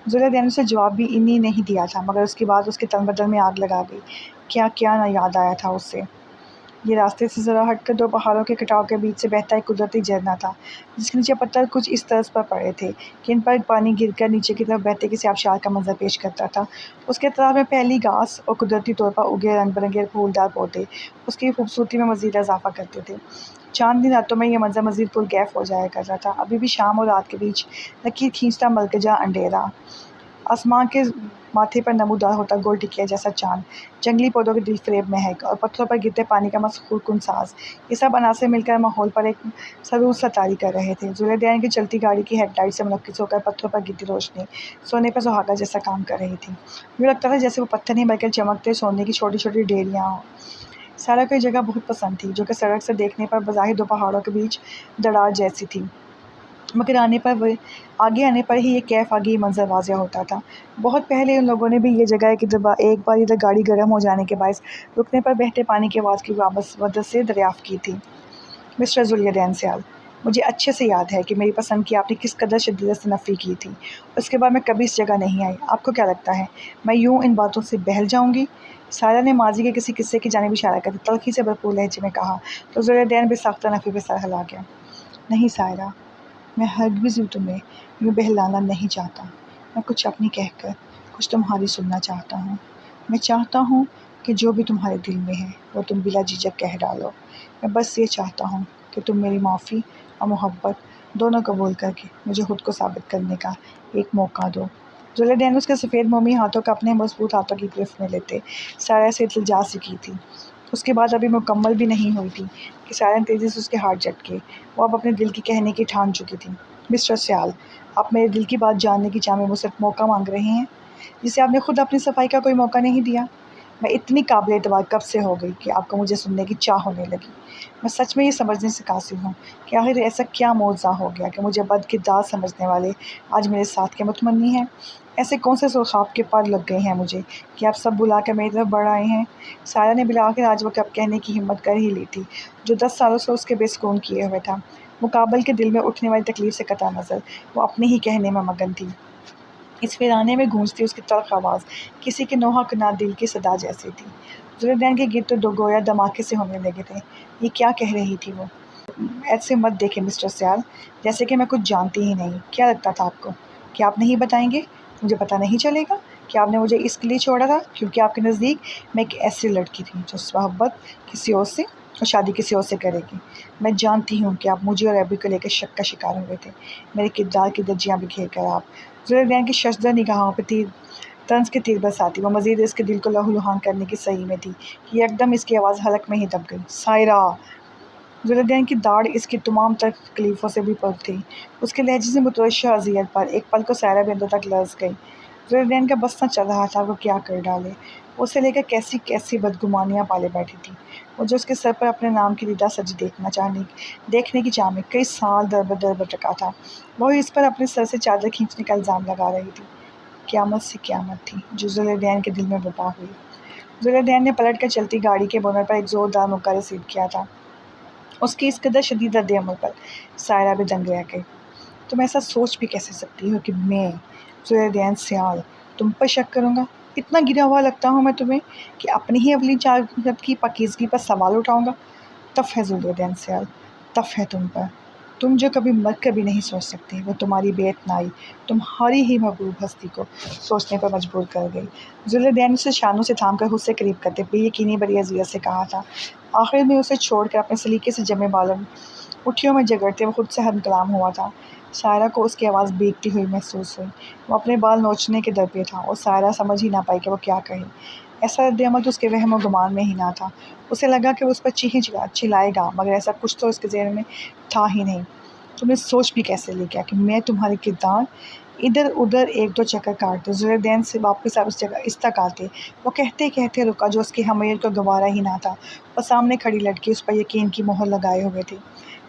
ज़ुलैदैन ने उसे जवाब भी इन्हीं नहीं दिया था, मगर उसकी बात उसके तन बदन में आग लगा गई। क्या क्या ना याद आया था उससे। ये रास्ते से ज़रा हटकर 2 पहाड़ों के कटाव के बीच से बहता एक कुदरती झरना था, जिसके नीचे पत्थर कुछ इस तर्ज पर पड़े थे कि इन पर पानी गिरकर नीचे की तरफ बहते किसी आबशार का मंजर पेश करता था। उसके अतराफ में फैली घास और कुदरती तौर पर उगे रंग-बिरंगे फूलदार पौधे उसकी खूबसूरती में मज़ीद इज़ाफ़ा करते थे। चाँदनी रातों में ये मंजर मज़ीद पुरगैफ हो जाया करता था। अभी भी शाम और रात के बीच लकीर खींचता मलकजा अंधेरा, आसमां के माथे पर नमूदार होता गोल टिकिया जैसा चाँद, जंगली पौधों के दिलफरेब महक और पत्थरों पर गिरते पानी का मसहूर कुन साज़, ये सब अनासर मिलकर माहौल पर एक सरूर सा तारी कर रहे थे। ज़ुलैदैन की चलती गाड़ी की हेडलाइट से मुनक्किस होकर पत्थरों पर गिरती रोशनी सोने पर सुहागा जैसा काम कर रही थी। यूँ लगता था जैसे वो पत्थर नहीं बल्कि चमकते सोने की छोटी-छोटी डेरियाँ हों। सायरा को ये जगह बहुत पसंद थी, जो कि सड़क से देखने पर बज़ाहिर 2 पहाड़ों के बीच दरार जैसी थी, मगर आगे आने पर ही ये कैफ़ आगे ये मंज़र वाज़ेह होता था। बहुत पहले उन लोगों ने भी ये जगह एक बार इधर गाड़ी गर्म हो जाने के बायस रुकने पर बहते पानी की आवाज़ की मदद से दरियाफ़्त की थी। मिस्टर ज़ुलैदैन सियाल, मुझे अच्छे से याद है कि मेरी पसंद की आपने किस कदर शिद्दत से नफ़ी की थी। उसके बाद मैं कभी इस जगह नहीं आई। आपको क्या लगता है मैं यूँ इन बातों से बहल जाऊँगी? सायरा ने माज़ी के किसी किस्से की जानिब इशारा करके तल्ख़ी से भरपूर लहजे में कहा तो ज़ुलैदैन बेसाख्ता नफ़ी पे सर हिला गया। नहीं सायरा, मैं हरगिज़ तुम्हें यूँ बहलाना नहीं चाहता। मैं कुछ अपनी कहकर कुछ तुम्हारी सुनना चाहता हूँ। मैं चाहता हूँ कि जो भी तुम्हारे दिल में है वो तुम बिला झिझक कह डालो। मैं बस ये चाहता हूँ कि तुम मेरी माफ़ी और मोहब्बत दोनों कबूल करके मुझे खुद को साबित करने का एक मौका दो। जुलैदैन उसके सफ़ेद मोमी हाथों का अपने मजबूत हाथों की गिरफ्त में लेते सारा से इल्तिजा सी की थी। उसकी बात अभी मुकम्मल भी नहीं हुई थी कि सारा तेज़ी से उसके हाथ झटके। वो अब अपने दिल की कहने की ठान चुकी थी। मिस्टर सियाल, आप मेरे दिल की बात जानने की चाह में मुझसे मौका मांग रहे हैं, जिसे आपने खुद अपनी सफाई का कोई मौका नहीं दिया। मैं इतनी काबिल एतबार कब से हो गई कि आपको मुझे सुनने की चाह होने लगी। मैं सच में ये समझने से कासिर हूँ कि आखिर ऐसा क्या मौज़ा हो गया कि मुझे बदकिरदार समझने वाले आज मेरे साथ के मुतमन्नी हैं। ऐसे कौन से सुल्खाब के पर लग गए हैं मुझे कि आप सब बुला कर मेरी तरफ बढ़ आए हैं। सारा ने बिला आखिर आज वो कब कहने की हिम्मत कर ही ली थी, जो 10 सालों से उसके बेसुकून किए हुए था। मुकाबल के दिल में उठने वाली तकलीफ़ से कता नज़र वो अपने ही कहने में मगन थी। इस वीराने में गूंजती उसकी तल्ख़ आवाज़ किसी के नोहा कना दिल की सदा जैसी थी। जुलैदैन के गीत तो दो गोया धमाके से होने लगे थे। ये क्या कह रही थी वो? ऐसे मत देखें मिस्टर सियाल, जैसे कि मैं कुछ जानती ही नहीं। क्या लगता था आपको कि आप नहीं बताएंगे? मुझे पता नहीं चलेगा कि आपने मुझे इसके लिए छोड़ा था क्योंकि आपके नज़दीक मैं एक ऐसी लड़की थी जो मोहब्बत किसी और से और शादी किसी और से करेगी। मैं जानती हूँ कि आप मुझे और अबी को लेकर शक का शिकार हुए थे। मेरे किरदार की धज्जियाँ बिखेर कर आप जुलैदैन की शशदर निगाहों पर तीर तंज के तीर बरसाती वो मज़ीद इसके दिल को लहूलुहान करने की सही में थी कि एकदम इसकी आवाज़ हलक में ही दब गई। सायरा! जुलैदैन की दाढ़ इसकी तमाम तकलीफ़ों से भी पर थी। उसके लहजे से मुतवश्शा अज़ियत पर एक पल को सायरा भी अंदर तक लर्ज़ गई। जुलैदैन का बस न चल रहा था वो क्या कर डाले। उसे लेकर कैसी कैसी बदगुमानियाँ पाले बैठी थी। वो जो उसके सर पर अपने नाम की रिदा सजी देखने की चाह में कई साल दर बदर भटका था, वही इस पर अपने सर से चादर खींचने का इल्ज़ाम लगा रही थी। क़यामत से क़यामत थी जो जुलैदैन के दिल में बर्पा हुई। जुलैदैन ने पलट कर चलती गाड़ी के बोनट पर एक ज़ोरदार मुक्का रिसीव किया था। उसकी इस कदर शदीद रद्द-ए-अमल पर सायरा भी दंग रह गई। तुम ऐसा सोच भी कैसे सकती हो कि मैं, जुलैदैन सियाल, तुम पर शक करूँगा? इतना गिरा हुआ लगता हूँ मैं तुम्हें कि अपनी ही अवली चाहत की पाकीज़गी पर सवाल उठाऊँगा? तफ़ है जुलैदैन सियाल, तफ़ है तुम पर। तुम जो कभी मर कर भी नहीं सोच सकते, वो तुम्हारी बेइत्नाई तुम्हारी ही महबूब हस्ती को सोचने पर मजबूर कर गई। जुलैदैन उसे शानों से थाम कर खुद से करीब करते बेयकीनी भरी अज़ियत से कहा था। आखिर में उसे छोड़कर अपने सलीके से जमे बालों मुट्ठियों में जगड़ते वो खुद से हमकलाम हुआ था। सायरा को उसकी आवाज़ भीगती हुई महसूस हुई। वो अपने बाल नोचने के दर पे था और सायरा समझ ही ना पाई कि वो क्या कहे। ऐसा रद्द-ए-अमल तो उसके वहम और गुमान में ही ना था। उसे लगा कि वो उस पर चिल्लाएगा, मगर ऐसा कुछ तो उसके ज़हन में था ही नहीं। तुमने सोच भी कैसे लिया कि मैं तुम्हारे किरदार इधर उधर एक दो चक्कर काटते जुलैदैन से वापस उस जगह इस तक आते। वो कहते कहते रुका जो उसकी हमीयत को गवारा ही ना था। और सामने खड़ी लड़की उस पर यकीन की मोहर लगाए हुए थी।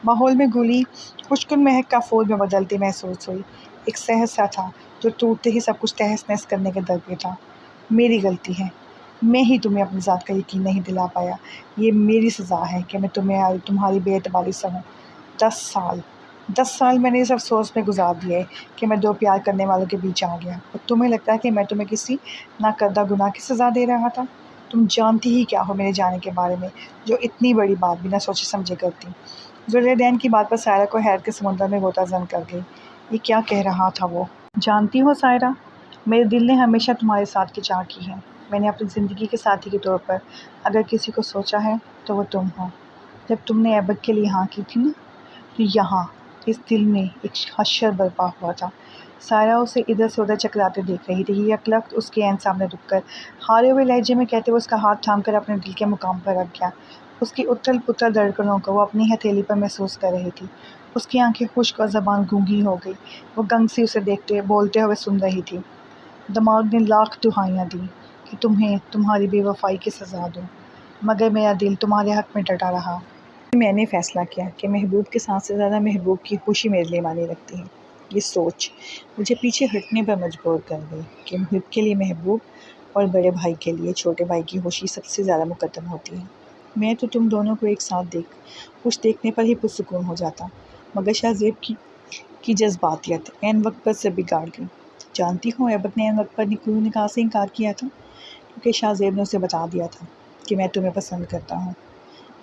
माहौल में घुली खुशकुन महक का फूल में बदलती महसूस हुई। एक सहर सा था जो टूटते ही सब कुछ तहस नहस करने के दर पे था। मेरी गलती है, मैं ही तुम्हें अपनी ज़ात का यकीन नहीं दिला पाया। ये मेरी सज़ा है कि मैं तुम्हारी बेएतबारी से हूँ। 10 साल मैंने इस अफ़सोस में गुजार दिए कि मैं दो प्यार करने वालों के बीच आ गया और तुम्हें लगता है कि मैं तुम्हें किसी नाकर्दा गुनाह की सज़ा दे रहा था। तुम जानती ही क्या हो मेरे जाने के बारे में, जो इतनी बड़ी बात बिना सोचे समझे करती। जुलैदैन की बात पर सायरा को हैरत के समुद्र में गोताज़न कर गई। ये क्या कह रहा था वो? जानती हो सायरा, मेरे दिल ने हमेशा तुम्हारे साथ की चाह की है। मैंने अपनी ज़िंदगी के साथी के तौर पर अगर किसी को सोचा है तो वो तुम हो। जब तुमने ऐबक के लिए हाँ की थी ना, तो यहाँ इस दिल में एक हशर बर्पा हुआ था। सायरा उसे इधर से उधर चकराते देख रही थी। यकलख्त उसके ऐन सामने रुककर हारे हुए लहजे में कहते हुए उसका हाथ थामकर अपने दिल के मुकाम पर रख गया। उसकी उथल पुथल धड़कनों को वो अपनी हथेली पर महसूस कर रही थी। उसकी आंखें खुश्क और ज़बान गूंगी हो गई। वो गंग सी उसे देखते बोलते हुए सुन रही थी। दिमाग ने लाख दुहाइयाँ दी कि तुम्हें तुम्हारी बेवफाई की सज़ा दूँ, मगर मेरा दिल तुम्हारे हक़ में डटा रहा। मैंने फ़ैसला किया कि महबूब के साथ से ज़्यादा महबूब की खुशी मेरे लिए मायने रखती है। ये सोच मुझे पीछे हटने पर मजबूर कर गई कि मुहिब के लिए महबूब और बड़े भाई के लिए छोटे भाई की खुशी सबसे ज़्यादा मुकद्दम होती है। मैं तो तुम दोनों को एक साथ कुछ देखने पर ही पुरसुकून हो जाता, मगर शाहज़ेब की जज्बातियत ऐन वक्त पर से बिगाड़ गई। जानती हो ऐबक ने ऐन वक्त पर निकाह से इनकार किया था क्योंकि शाहज़ेब ने उसे बता दिया था कि मैं तुम्हें पसंद करता हूँ।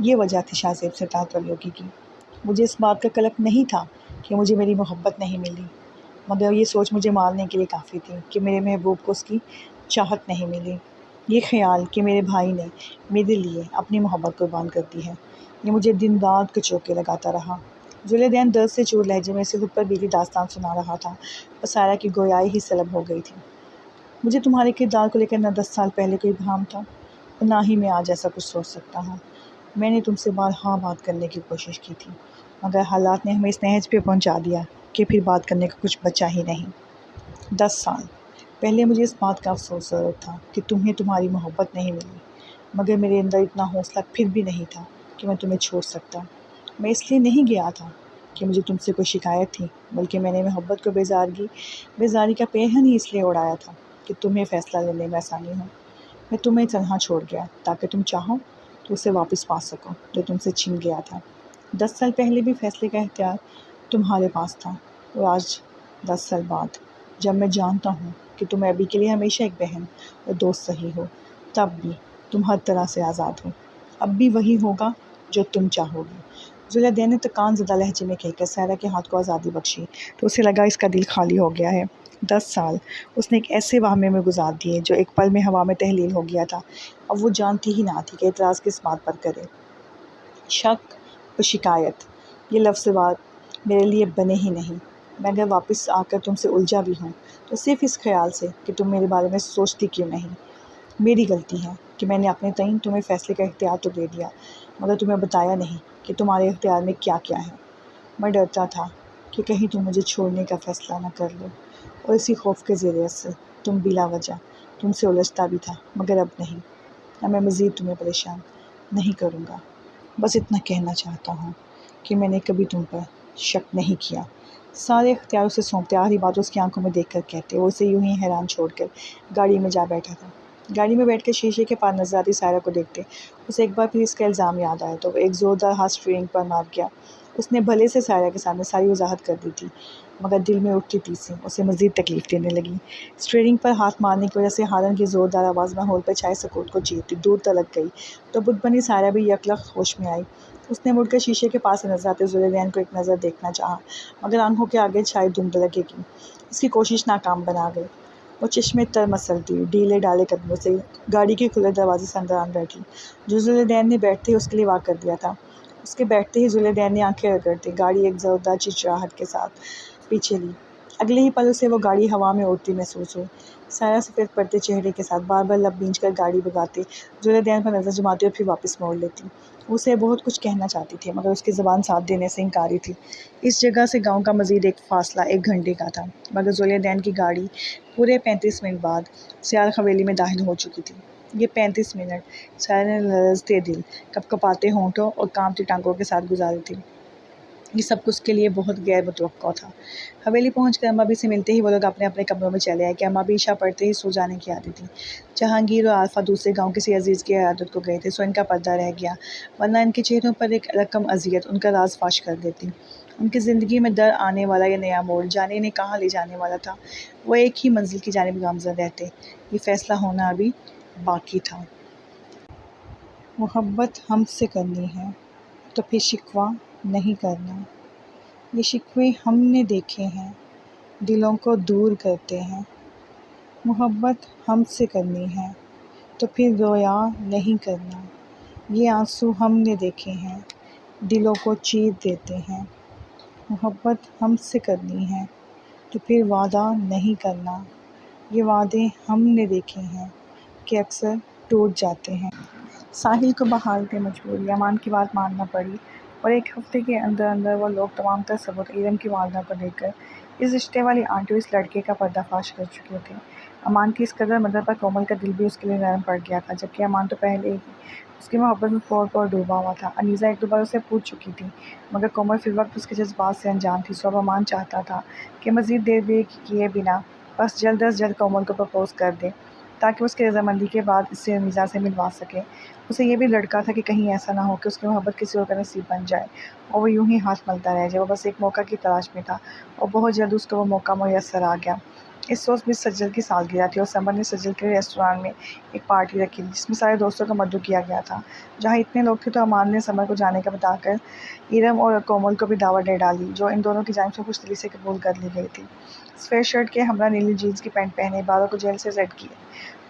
ये वजह थी शाहज़ेब से तातल्लुक़ की। मुझे इस बात का कलक नहीं था कि मुझे मेरी मोहब्बत नहीं मिली, मगर ये सोच मुझे मारने के लिए काफ़ी थी कि मेरे महबूब को उसकी चाहत नहीं मिली। ये ख़्याल कि मेरे भाई ने मेरे लिए अपनी मोहब्बत कुर्बान कर दी है, ये मुझे दिन रात के चौके लगाता रहा। जुलैदैन दर्द से चूर लहजे में से खुद पर बीती दास्तान सुना रहा था और सायरा की गोयाई ही सलब हो गई थी। मुझे तुम्हारे किरदार को लेकर न 10 साल पहले कोई भ्रम था और ना ही मैं आज ऐसा कुछ सोच सकता हूँ। मैंने तुमसे बारहा बात करने की कोशिश की थी, मगर हालात ने हमें इस नहज पे पहुँचा दिया कि फिर बात करने का कुछ बचा ही नहीं। 10 साल पहले मुझे इस बात का अफसोस ज़रूर था कि तुम्हें तुम्हारी मोहब्बत नहीं मिली, मगर मेरे अंदर इतना हौसला फिर भी नहीं था कि मैं तुम्हें छोड़ सकता। मैं इसलिए नहीं गया था कि मुझे तुमसे कोई शिकायत थी, बल्कि मैंने मोहब्बत को बेजारी का पेहन ही इसलिए उड़ाया था कि तुम्हें फ़ैसला लेने में आसानी हो। मैं तुम्हें तन्हा छोड़ गया ताकि तुम चाहो तो उसे वापस पा सको जो तुमसे छिन गया था। 10 साल पहले भी फ़ैसले का इख्तियार तुम्हारे पास था, और आज 10 साल बाद जब मैं जानता हूँ कि तुम अभी के लिए हमेशा एक बहन और दोस्त सही हो, तब भी तुम हर तरह से आज़ाद हो। अब भी वही होगा जो तुम चाहोगी। जुलैदैन ने तकान ज़दा लहजे में कहकर सायरा के हाथ को आज़ादी बख्शी तो उसे लगा इसका दिल खाली हो गया है। 10 साल उसने एक ऐसे वाहमे में गुजार दिए जो एक पल में हवा में तहलील हो गया था। अब वो जानती ही ना थी कि एतराज़ किस बात पर करे। शक और शिकायत, ये लफ्ज़ मेरे लिए बने ही नहीं। मैं अगर वापस आकर तुमसे उलझा भी हूँ तो सिर्फ़ इस ख्याल से कि तुम मेरे बारे में सोचती क्यों नहीं। मेरी गलती है कि मैंने अपने तईन तुम्हें फ़ैसले का इख्तियार तो दे दिया, मगर तुम्हें बताया नहीं कि तुम्हारे इख्तियार में क्या क्या है। मैं डरता था कि कहीं तुम मुझे छोड़ने का फ़ैसला न कर लो, और इसी खौफ के ज़ेरे असर तुम बिला वजह तुमसे उलझता भी था, मगर अब नहीं। अब मैं मज़ीद तुम्हें परेशान नहीं करूँगा। बस इतना कहना चाहता हूँ कि मैंने कभी तुम पर शक नहीं किया। सारे इख्तियार उसे सौंपते आखिरी बात उसकी आंखों में देखकर कहते, वो उसे यूं ही हैरान छोड़कर गाड़ी में जा बैठा था। गाड़ी में बैठकर शीशे के पार नजर आती सायरा को देखते उसे एक बार फिर इसका इल्ज़ाम याद आया तो वो एक ज़ोरदार हाथ स्टीयरिंग पर मार गया। उसने भले से सायरा के सामने सारी वजाहत कर दी थी, मगर दिल में उठती तीसी उसे मज़ीद तकलीफ़ देने लगी। स्टीयरिंग पर हाथ मारने की वजह से हारन की ज़ोरदार आवाज़ माहौल पर छाए सकूत को चीरती दूर तलक गई तो बुत-बनी सायरा भी यकलख होश में आई। उसने मुड़कर शीशे के पास से नजर आते जुलैदैन को एक नज़र देखना चाहा, मगर आंखों के आगे छाई धुंध लगेगी। इसकी कोशिश नाकाम बना गई। वो चश्मे तर मसलती ढीले डाले कदमों से गाड़ी के खुले दरवाजे से अंदर आन बैठी, जो जुलैदैन ने बैठते ही उसके लिए वाक कर दिया था। उसके बैठते ही जुलैदैन ने आंखें रगड़ती गाड़ी एक ज़ोरदार चिचराहट के साथ पीछे ली। अगले ही पल उसे वो गाड़ी हवा में उड़ती महसूस हुई। सायरा सफ़ेद पड़ते चेहरे के साथ बार बार लब भींच कर गाड़ी भगाती जुलैदैन पर नज़र जमाती और फिर वापस मोड़ लेती। उसे बहुत कुछ कहना चाहती थी, मगर उसकी ज़बान साथ देने से इनकारी थी। इस जगह से गांव का मज़ीद एक फ़ासला 1 घंटे का था, मगर जुलैदैन की गाड़ी पूरे 35 मिनट बाद सियाल हवेली में दाखिल हो चुकी थी। ये 35 मिनट सायरा ने लरज़ते दिल, कँपकँपाते होंठों और कांपती टांगों के साथ गुजारी थी। ये सब कुछ उसके लिए बहुत गैर मुतवक्का था। हवेली पहुंचकर अम्मा भी से मिलते ही वो लोग अपने अपने कमरों में चले आए कि अम्मा भी इशा पढ़ते ही सो जाने की आदत थी। जहांगीर और आल्फा दूसरे गांव किसी अजीज़ की इयादत को गए थे, सो इनका पर्दा रह गया, वरना इनके चेहरों पर एक रकम अजियत उनका राज फाश कर देती। उनकी ज़िंदगी में दर आने वाला यह नया मोड़ जाने ने कहाँ ले जाने वाला था। वो एक ही मंजिल की जानिब गामज़न रहते। ये फ़ैसला होना अभी बाकी था। मोहब्बत हमसे करनी है तो फिर शिकवा नहीं करना। ये शिकवे हमने देखे हैं, दिलों को दूर करते हैं। मोहब्बत हमसे करनी है तो फिर रोया नहीं करना। ये आंसू हमने देखे हैं, दिलों को चीर देते हैं। मोहब्बत हमसे करनी है तो फिर वादा नहीं करना। ये वादे हमने देखे हैं कि अक्सर टूट जाते हैं। साहिल को बहाल पे मजबूरी अमान की बात मानना पड़ी, और 1 हफ्ते के अंदर अंदर वो लोग तमाम तर सबूत इरम की वालदा को देकर इस रिश्ते वाली आंटी और इस लड़के का पर्दाफाश कर चुके थे। अमान की इस कदर मदद पर कोमल का दिल भी उसके लिए नरम पड़ गया था, जबकि अमान तो पहले ही उसकी मोहब्बत में पोर डूबा हुआ था। अनीसा 1-2 बार उसे पूछ चुकी थी, मगर कोमल फिर वक्त उसके जज्बात से अनजान थी। सो अब अमान चाहता था कि मज़ीद देर किए बिना बस जल्द अज जल्द कोमल को प्रपोज़ कर दे, ताकि उसकी रजामंदी के बाद इससे अनीसा से मिलवा सके। उसे ये भी लड़का था कि कहीं ऐसा ना हो कि उसकी मोहब्बत किसी और का नसीब बन जाए और वो यूं ही हाथ मलता रह जाए। वो बस एक मौका की तलाश में था, और बहुत जल्द उसको वो मौका मुयस्सर आ गया। इस रोज़ मिस सज्जल की सालगिरह थी और समर ने सज्जल के लिए रेस्टोरेंट में एक पार्टी रखी थी, जिसमें सारे दोस्तों का मद्दू किया गया था। जहाँ इतने लोग थे तो अमान ने समर को जाने का बताकर इरम और कोमल को भी दावत दे डाली, जो इन दोनों की जानिब से खुशदिली से कबूल कर ली गई थी। सफ़ेद शर्ट के हमरा नीली जीन्स की पैंट पहने, बालों को जेल से सेट किए,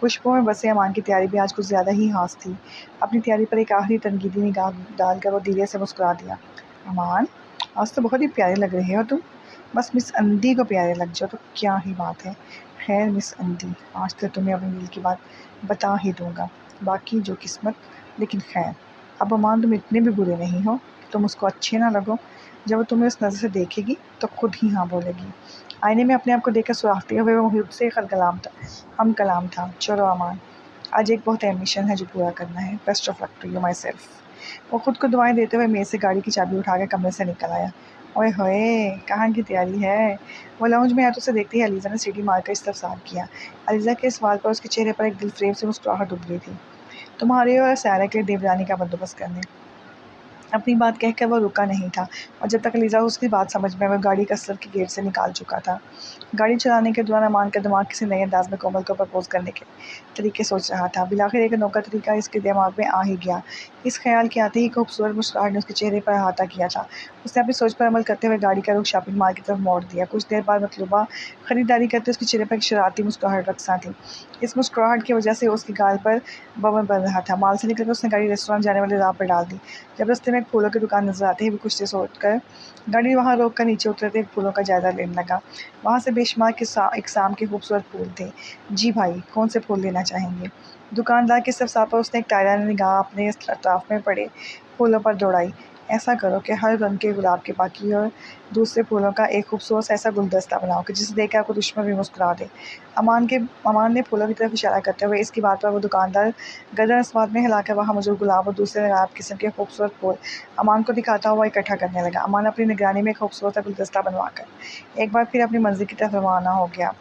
खुशबू में बसे अमान की तैयारी भी आज कुछ ज़्यादा ही खास थी। अपनी तैयारी पर एक आखिरी तनकीदी निगाह डालकर वो धीरे से मुस्कुरा दिया। अमान, आज तो बहुत ही प्यारे लग रहे हो तुम। बस मिस अंधी को प्यारे लग जाओ तो क्या ही बात है। खैर मिस अंधी, आज तो तुम्हें अपने दिल की बात बता ही दूंगा, बाकी जो किस्मत। लेकिन खैर, अब अमान तुम इतने भी बुरे नहीं हो कि तुम उसको अच्छे ना लगो। जब वो तुम्हें उस नज़र से देखेगी तो खुद ही हाँ बोलेगी। आईने में अपने आप को देखकर सुराखते हुए वो खुद से हम कलाम था। चलो अमान, आज एक बहुत अहम मिशन है जो पूरा करना है। Best of luck to you myself. वो खुद को दुआएं देते हुए मेज़ से गाड़ी की चाबी उठाकर कमरे से निकल आया। ओए होए, कहाँ की तैयारी है। वो लाउंज में आया तो उसे देखते ही अलीज़ा ने सीटी मारकर इस तरफ साफ किया। अलीज़ा के इस सवाल पर उसके चेहरे पर एक दिलफ्रेब से मुस्कुराहट उभरी थी। तुम्हारे और सायरा के लिए देवरानी का बंदोबस्त करने। अपनी बात कहकर वो रुका नहीं था और जब तक अलीज़ा उसकी बात समझ में वह गाड़ी कसरत के गेट से निकाल चुका था। गाड़ी चलाने के दौरान अमान का दिमाग किसी नए अंदाज में कोमल को प्रपोज करने के तरीके सोच रहा था। बिलाखिर एक अनोखा तरीका इसके दिमाग में आ ही गया। इस ख्याल के आते ही खूबसूरत मुस्कुराहट ने उसके चेहरे पर अहाता किया था। उसने अपनी सोच पर अमल करते हुए गाड़ी का रुख शॉपिंग मॉल की तरफ मोड़ दिया। कुछ देर बाद मतलूबा खरीदारी करते उसके चेहरे पर एक शरारती मुस्कुराहट रक्सा थी। इस मुस्कुराहट की वजह से उसके गाल पर बबल बन रहा था। मॉल से निकलकर उसने गाड़ी रेस्टोरेंट जाने वाले राह पर डाल दी। जब रास्ते में एक फूलों की दुकान नजर आते ही वो कुछ देर सोचकर गाड़ी वहाँ रोक कर नीचे उतरते एक फूलों का जायजा लेने लगा। वहाँ से बेशुमार इकसाम के खूबसूरत फूल थे। जी भाई, कौन से फूल लेना चाहेंगे। दुकानदार के सिर्फ साफ पर उसने एक तायराना निगाह अपने अताफ में पड़े फूलों पर दौड़ाई। ऐसा करो कि हर रंग के गुलाब के बाकी और दूसरे फूलों का एक खूबसूरत ऐसा गुलदस्ता बनाओ कि जिसे देखकर आपको दुश्मन भी मुस्कुरा दे। अमान ने फूलों की तरफ इशारा करते हुए इसकी बात पर वो दुकानदार गर्दन अस्वाद में हिलाकर वहाँ मौजूद गुलाब और दूसरे नायाब किस्म के खूबसूरत फूल अमान को दिखाता हुआ इकट्ठा करने लगा। अमान अपनी निगरानी में एक खूबसूरत गुलदस्ता बनवाकर एक बार फिर अपनी मंजिल की तरफ रवाना हो गया।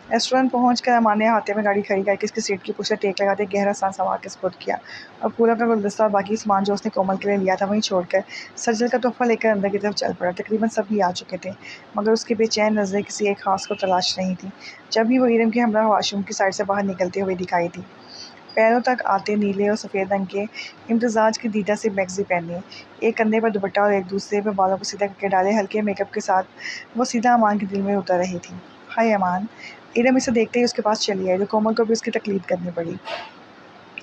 रेस्टोरेंट पहुंचकर अमान ने हाथे में गाड़ी खड़ी करके इसकी सीट की पुश से टेक लगाते गहरा सांस संभाल के स्पुर्द किया और फूलों का गुलदस्ता और बाकी सामान जो उसने कोमल के लिए लिया था वहीं छोड़कर सज्जल का तोहफा लेकर अंदर की तरफ चल पड़ा। तकरीबन सभी आ चुके थे मगर उसकी बेचैन नज़रें किसी एक खास को तलाश नहीं थी। जब भी वो इरम के हमरा वाशरूम की साइड से बाहर निकलते हुए दिखाई दी। पैरों तक आते नीले और सफ़ेद रंग के इम्तजाज की दीदा से मैगजी पहने, एक कंधे पर दुपट्टा और एक दूसरे पर बालों को सीधा करके डाले हल्के मेकअप के साथ वो सीधा अमान के दिल में उतर रही थी। हाय अमान। इरम इसे देखते ही उसके पास चली आई, जो कोमल को भी उसकी तकलीद करनी पड़ी।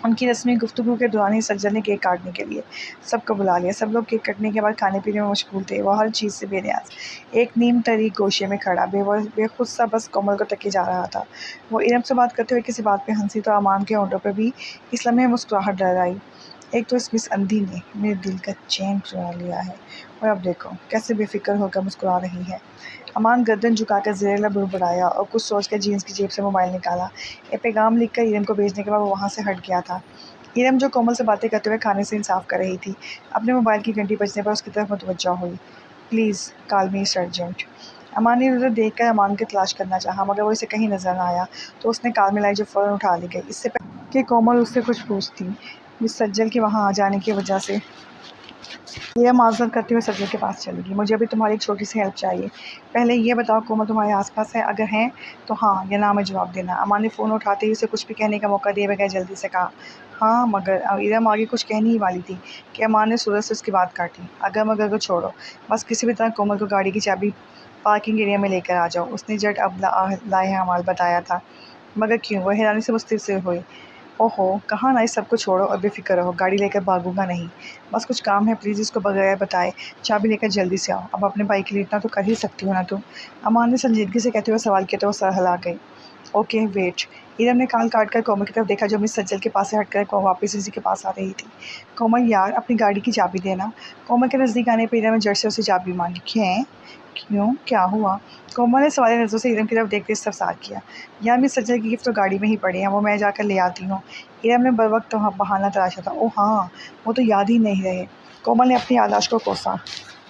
उनकी रस्मी गुफ्तगू के दौरान ही सज्जल ने केक काटने के लिए सबको बुला लिया। सब लोग केक कटने के बाद खाने पीने में मशगूल थे। वह हर चीज़ से बेनियाज एक नीम तरी गोशे में खड़ा बेखुद सा बस कोमल को तके जा रहा था। वो इरम से बात करते हुए किसी बात पे हंसी तो अमान के होंठों पर भी इस लम्हे मुस्कुराहट डर आई। एक तो इस मिस अंधी ने मेरे दिल का चैन चुरा लिया है और अब देखो कैसे बेफिक्र होकर मुस्कुरा रही है। अमान गर्दन झुकाकर ज़ेरे बुड़बुड़ाया और कुछ सोचकर जीन्स की जेब से मोबाइल निकाला। एक पैगाम लिखकर इरम को भेजने के बाद वो वहाँ से हट गया था। इरम जो कोमल से बातें करते हुए खाने से इंसाफ कर रही थी, अपने मोबाइल की घंटी बजने पर उसकी तरफ मुतवज्जा हुई। Please call me sergeant. Aman ने उधर देखकर अमान की तलाश करना चाहा मगर वो इसे कहीं नजर न आया तो उसने कॉल मिलाई जो फ़ौरन उठा ली गई। इससे पहले कि कोमल उससे कुछ पूछती, मिस सज्जल के वहाँ आ जाने की वजह से यह माजरत करते हुए सज्जल के पास चलेगी। मुझे अभी तुम्हारी एक छोटी सी हेल्प चाहिए। पहले ये बताओ कोमल तुम्हारे आसपास है, अगर हैं तो हाँ या ना में जवाब देना। अमान ने फ़ोन उठाते ही उसे कुछ भी कहने का मौका दिए बगैर जल्दी से कहा हाँ मगर। इरम आगे कुछ कहनी ही वाली थी कि अमान ने सूरज से उसकी बात काटी। अगर मगर को छोड़ो, बस किसी भी तरह कोमल को गाड़ी की चाबी पार्किंग एरिया में लेकर आ जाओ। उसने झट अब लाहेमाल बताया था। मगर क्यों? वह हैरानी से मुस्तैद हुई। ओहो, कहाँ ना, इस सबको छोड़ो और बेफिक्र रहो, गाड़ी लेकर भागूंगा नहीं। बस कुछ काम है, प्लीज़ इसको बगैर बताए चाबी लेकर जल्दी से आओ। अब अपने भाई के लिए इतना तो कर ही सकती हो ना तुम। अमान ने संजीदगी से कहते हुए सवाल किया तो वो सर हिला गई। Okay wait. इरम ने कान काट कर कोमल की तरफ देखा जो मिस सज्जल के पास से हटकर वापस इसी के पास आ रही थी। कोमल यार, अपनी गाड़ी की चाबी देना। कोमल के नज़दीक आने पर इरम ने जड़ से उसे चाबी मांगी। क्यों, क्या हुआ? कोमल ने सवाल नज़रों से इरम की तरफ देखते इस्तफसार किया। यार मिस सज्जल की गिफ्ट तो गाड़ी में ही पड़ी है, वो मैं जाकर ले आती हूँ। इरम ने बर वक्त बहाना तराशा था। ओह हाँ, वो तो याद ही नहीं रहे। कोमल ने अपनी याददाश्त को कोसा।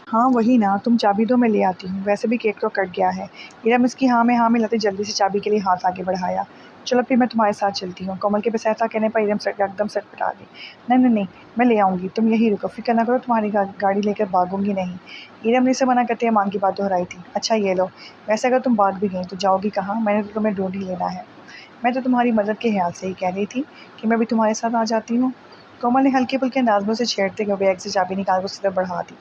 हाँ वही ना, तुम चाबी दो, मैं ले आती हूँ। वैसे भी केक तो कट गया है। इरम इसकी हाँ में हाँ मिलाते जल्दी से चाबी के लिए हाथ आगे बढ़ाया। चलो फिर मैं तुम्हारे साथ चलती हूँ। कोमल के बस ऐसा कहने पर इरम एकदम सटपटा गई। नहीं, मैं ले आऊँगी, तुम यहीं रुको, फिक्र ना करो, तुम्हारी गाड़ी लेकर भागूंगी नहीं। इरम ने इसे मना करते हुए मांग की बात दोहराई थी। अच्छा ये लो, वैसे अगर तुम भाग भी गई तो जाओगी कहाँ? मैंने तो तुम्हें ढूंढ ही लेना है। मैं तो तुम्हारी मदद के ख्याल से ही कह रही थी कि मैं भी तुम्हारे साथ आ जाती हूँ। कोमल ने हल्के फुल्के अंदाज में उसे छेड़ते हुए बैग से चाबी निकाल कर उसकी तरफ बढ़ा दी।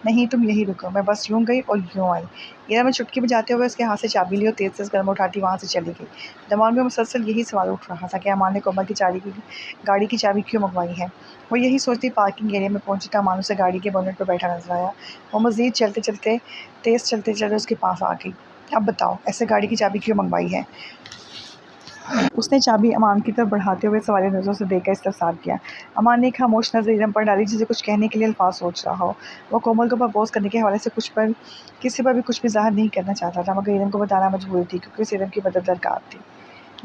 नहीं, तुम यही रुको, मैं बस यूं गई और यूं आई। इरा में चुटकी बजाते हुए उसके हाथ से चाबी ली और तेज से कदम उठाती वहाँ से चली गई। दिमाग में मुसलसल यही सवाल उठ रहा था कि अमान ने कोमल की गाड़ी की चाबी क्यों मंगवाई है। वो यही सोचती पार्किंग एरिया में पहुंची तो अमान उसे गाड़ी के बोनेट पर बैठा नजर आया। वो मज़ीद तेज़ चलते चलते उसके पास आ गई। अब बताओ, ऐसे गाड़ी की चाबी क्यों मंगवाई है। उसने चाबी अमान की तरफ बढ़ाते हुए सवालिया नज़रों से देखकर इस्तफसार किया। अमान ने एक खामोश नज़र इरम पर डाली, जिसे कुछ कहने के लिए अल्फाज सोच रहा हो। वो कोमल को प्रपोज़ करने के हवाले से किसी पर भी कुछ भी ज़ाहिर नहीं करना चाहता था, मगर इरम को बताना मजबूरी थी क्योंकि उसे इरम की मदद दरकार थी।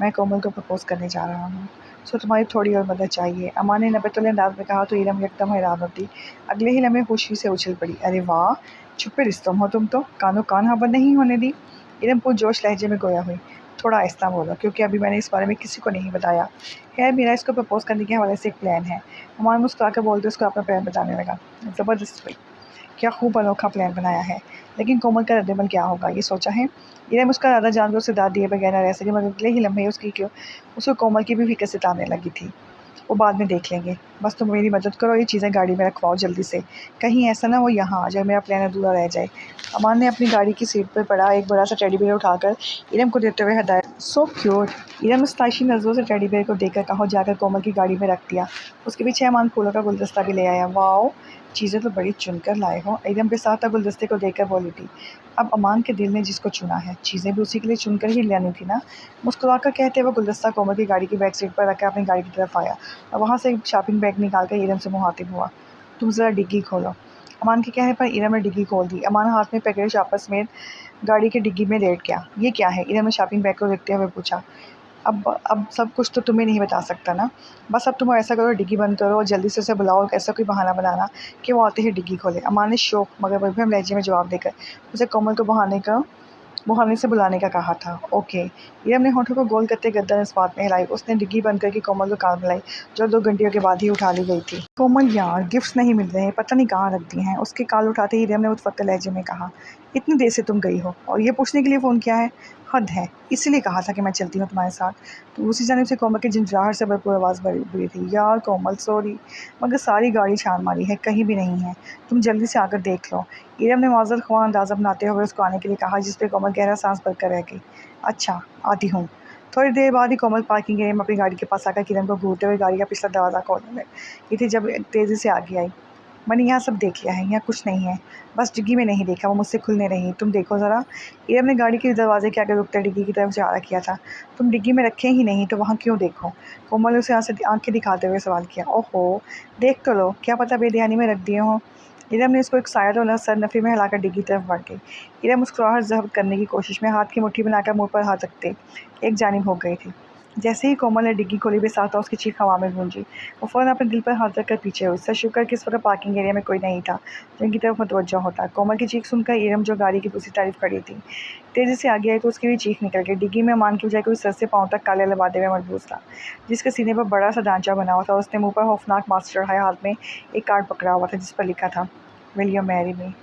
मैं कोमल को प्रपोज़ करने जा रहा हूँ, सो तुम्हारी थोड़ी और मदद चाहिए। अमान ने नबेतुल्ले अंदाज में कहा तो इरम एकदम हैरान होती। अगले ही लम्हे खुशी से उछल पड़ी। अरे वाह, छुपे रिश्तों हो तुम तो, कानो कान खबर नहीं होने दी। इरम पुरजोश लहजे में गोया हुई। थोड़ा आहिस्ता बोलो क्योंकि अभी मैंने इस बारे में किसी को नहीं बताया। खैर, मेरा इसको प्रपोज़ करने के हवाले से एक प्लान है। अमान मुस्कुरा कर बोलते उसको अपना प्लान बताने लगा। ज़बरदस्त हुई, क्या खूब अनोखा प्लान बनाया है, लेकिन कोमल का रद्दमल क्या होगा ये सोचा है। इरम उसका इरादा जानकर उसे दाद दिए बगैर न रह सके, मगर अगले ही लम्हे उसको कोमल की भी फिक्र सताने लगी थी। वो बाद में देख लेंगे, बस तुम मेरी मदद करो, ये चीज़ें गाड़ी में रखवाओ जल्दी से, कहीं ऐसा ना हो यहाँ आ जाए मेरा प्लान अधूरा रह जाए। अमान ने अपनी गाड़ी की सीट पर पड़ा एक बड़ा सा टेडी बेयर उठाकर इरम को देते हुए हदायत। So cute. इरम मुस्ताशी नज़रों से टेडी बेयर को देखकर कहो जाकर कोमल की गाड़ी में रख दिया। उसके पीछे अमान फूलों का गुलदस्ता भी ले आया। वाओ, चीज़ें तो बड़ी चुनकर लाए हो। इरम के साथ गुलदस्ते को देखकर बोली थी। अब अमान के दिल ने जिसको चुना है, चीज़ें भी उसी के लिए चुनकर ही लानी थी ना। मुस्कुराकर कहते हुए गुलदस्ता कोमल की गाड़ी की बैक सीट पर रखकर अपनी गाड़ी की तरफ आया और वहाँ से एक शॉपिंग बैग निकाल कर इरम से मुखातिब हुआ। तुम ज़रा डिग्गी खोलो। अमान के कहने पर इरम ने डिग्गी खोल दी। अमान हाथ में पैकेट शॉपर समेत गाड़ी की डिग्गी में लेट गया। ये क्या है? इरम ने शॉपिंग बैग को देखते हुए पूछा। अब सब कुछ तो तुम्हें नहीं बता सकता ना। बस अब तुम ऐसा करो, डिग्गी बंद करो और जल्दी से उसे बुलाओ, ऐसा कोई बहाना बनाना कि वो आते ही डिग्गी खोले। अमान ने शौक मगर बेफहम लहजे में जवाब देकर उसे कोमल को बहाने से बुलाने का कहा था। ओके। इरम ने होठों को गोल करते गर्दन इस बात में हिलाई। उसने डिग्गी बंद करके कोमल को कार मिलाई, जो 2 घंटियों के बाद ही उठा ली गई थी। कोमल यार, गिफ्ट्स नहीं मिल रहे, पता नहीं कहाँ रख दिए हैं। उसके काल उठाते ही इरम ने मुतफक्किर लहजे में कहा। इतनी देर से तुम गई हो और ये पूछने के लिए फ़ोन किया है? हद है, इसीलिए कहा था कि मैं चलती हूँ तुम्हारे साथ। तो दूसरी जानिब से कोमल की झंझनाहट से भरपूर आवाज़ बुरी थी। यार कोमल, सॉरी, मगर सारी गाड़ी छान मारी है, कहीं भी नहीं है, तुम जल्दी से आकर देख लो। इरम ने माज़रत ख्वाह अंदाज़ा बनाते हुए उसको आने के लिए कहा, जिस पर कोमल गहरा सांस भरकर रह गई। अच्छा, आती हूँ। थोड़ी देर बाद ही कोमल पार्किंग एरिया में अपनी गाड़ी के पास आकर किरण को घूरते हुए गाड़ी का पिछला दरवाज़ा खोलने लगी थी जब तेज़ी से आगे आई। मैंने यहाँ सब देख लिया है, यहाँ कुछ नहीं है, बस डिग्गी में नहीं देखा, वो मुझसे खुलने रही। तुम देखो ज़रा। इरम ने गाड़ी के दरवाजे के आगे रुकते डिग्गी की तरफ इशारा किया था। तुम डिग्गी में रखे ही नहीं तो वहाँ क्यों देखो? कोमल ने उसे आंखें दिखाते हुए सवाल किया। ओहो, देख तो लो, क्या पता बेध्यानी में रख दिए हों। इरम ने इसको एक शायद और सर नफ़ी में हिलाकर डिग्गी तरफ बढ़ गई। इरम मुस्कुराहट ज़ब्त करने की कोशिश में हाथ की मुट्ठी बनाकर मुँह पर हाथ रखते एक जानिब हो गई थी। जैसे ही कोमल ने डिग्गी खोली बेसाख्ता उसकी चीख हवा में गूंजी। वो फ़ौरन अपने दिल पर हाथ रखकर पीछे हुई। सच शुक्र कि इस वक्त पार्किंग एरिया में कोई नहीं था जिनकी तरफ मुतवज्जो होता। कोमल की चीख सुनकर इरम, जो गाड़ी की दूसरी तरफ खड़ी थी, तेज़ी से आगे आई तो उसकी भी चीख निकल गई। डिग्गी में मान की बजाय कोई सर से पाँव तक काले लबादे में मलबूस था, जिसके सीने पर बड़ा सा ढांचा बना हुआ था। उसने मुँह पर खौफनाक मास्क चढ़ाया, हाथ में एक कार्ड पकड़ा हुआ था जिस पर लिखा था, विल यू मैरी मी।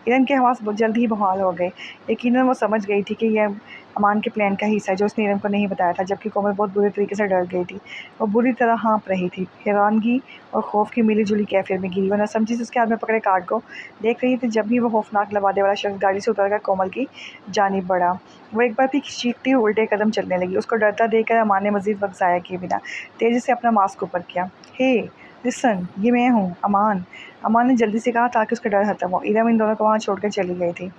इरम के हवास जल्द ही बहाल हो गए। यकीनन वो समझ गई थी कि यह अमान के प्लान का हिस्सा है जो उसने इरम को नहीं बताया था, जबकि कोमल बहुत बुरे तरीके से डर गई थी। वो बुरी तरह हाँफ रही थी, हैरानगी और खौफ की मिली जुली कैफियत में गिरी। वह न समझी से उसके हाथ में पकड़े कार्ड को देख रही थी जब भी वो खौफनाक लबादे वाला शख्स गाड़ी से उतरकर कोमल की जानिब बढ़ा। वो एक बार फिर चीखती हुई उल्टे कदम चलने लगी। उसको डरता देखकर अमान ने मज़ीद वक्त ज़ाया किए बिना तेज़ी से अपना मास्क ऊपर किया। हे लिसन, ये मैं हूँ, अमान। अमान ने जल्दी से कहा ताकि उसका डर खत्म हो। इरम इन दोनों को वहाँ छोड़कर चली गई थी।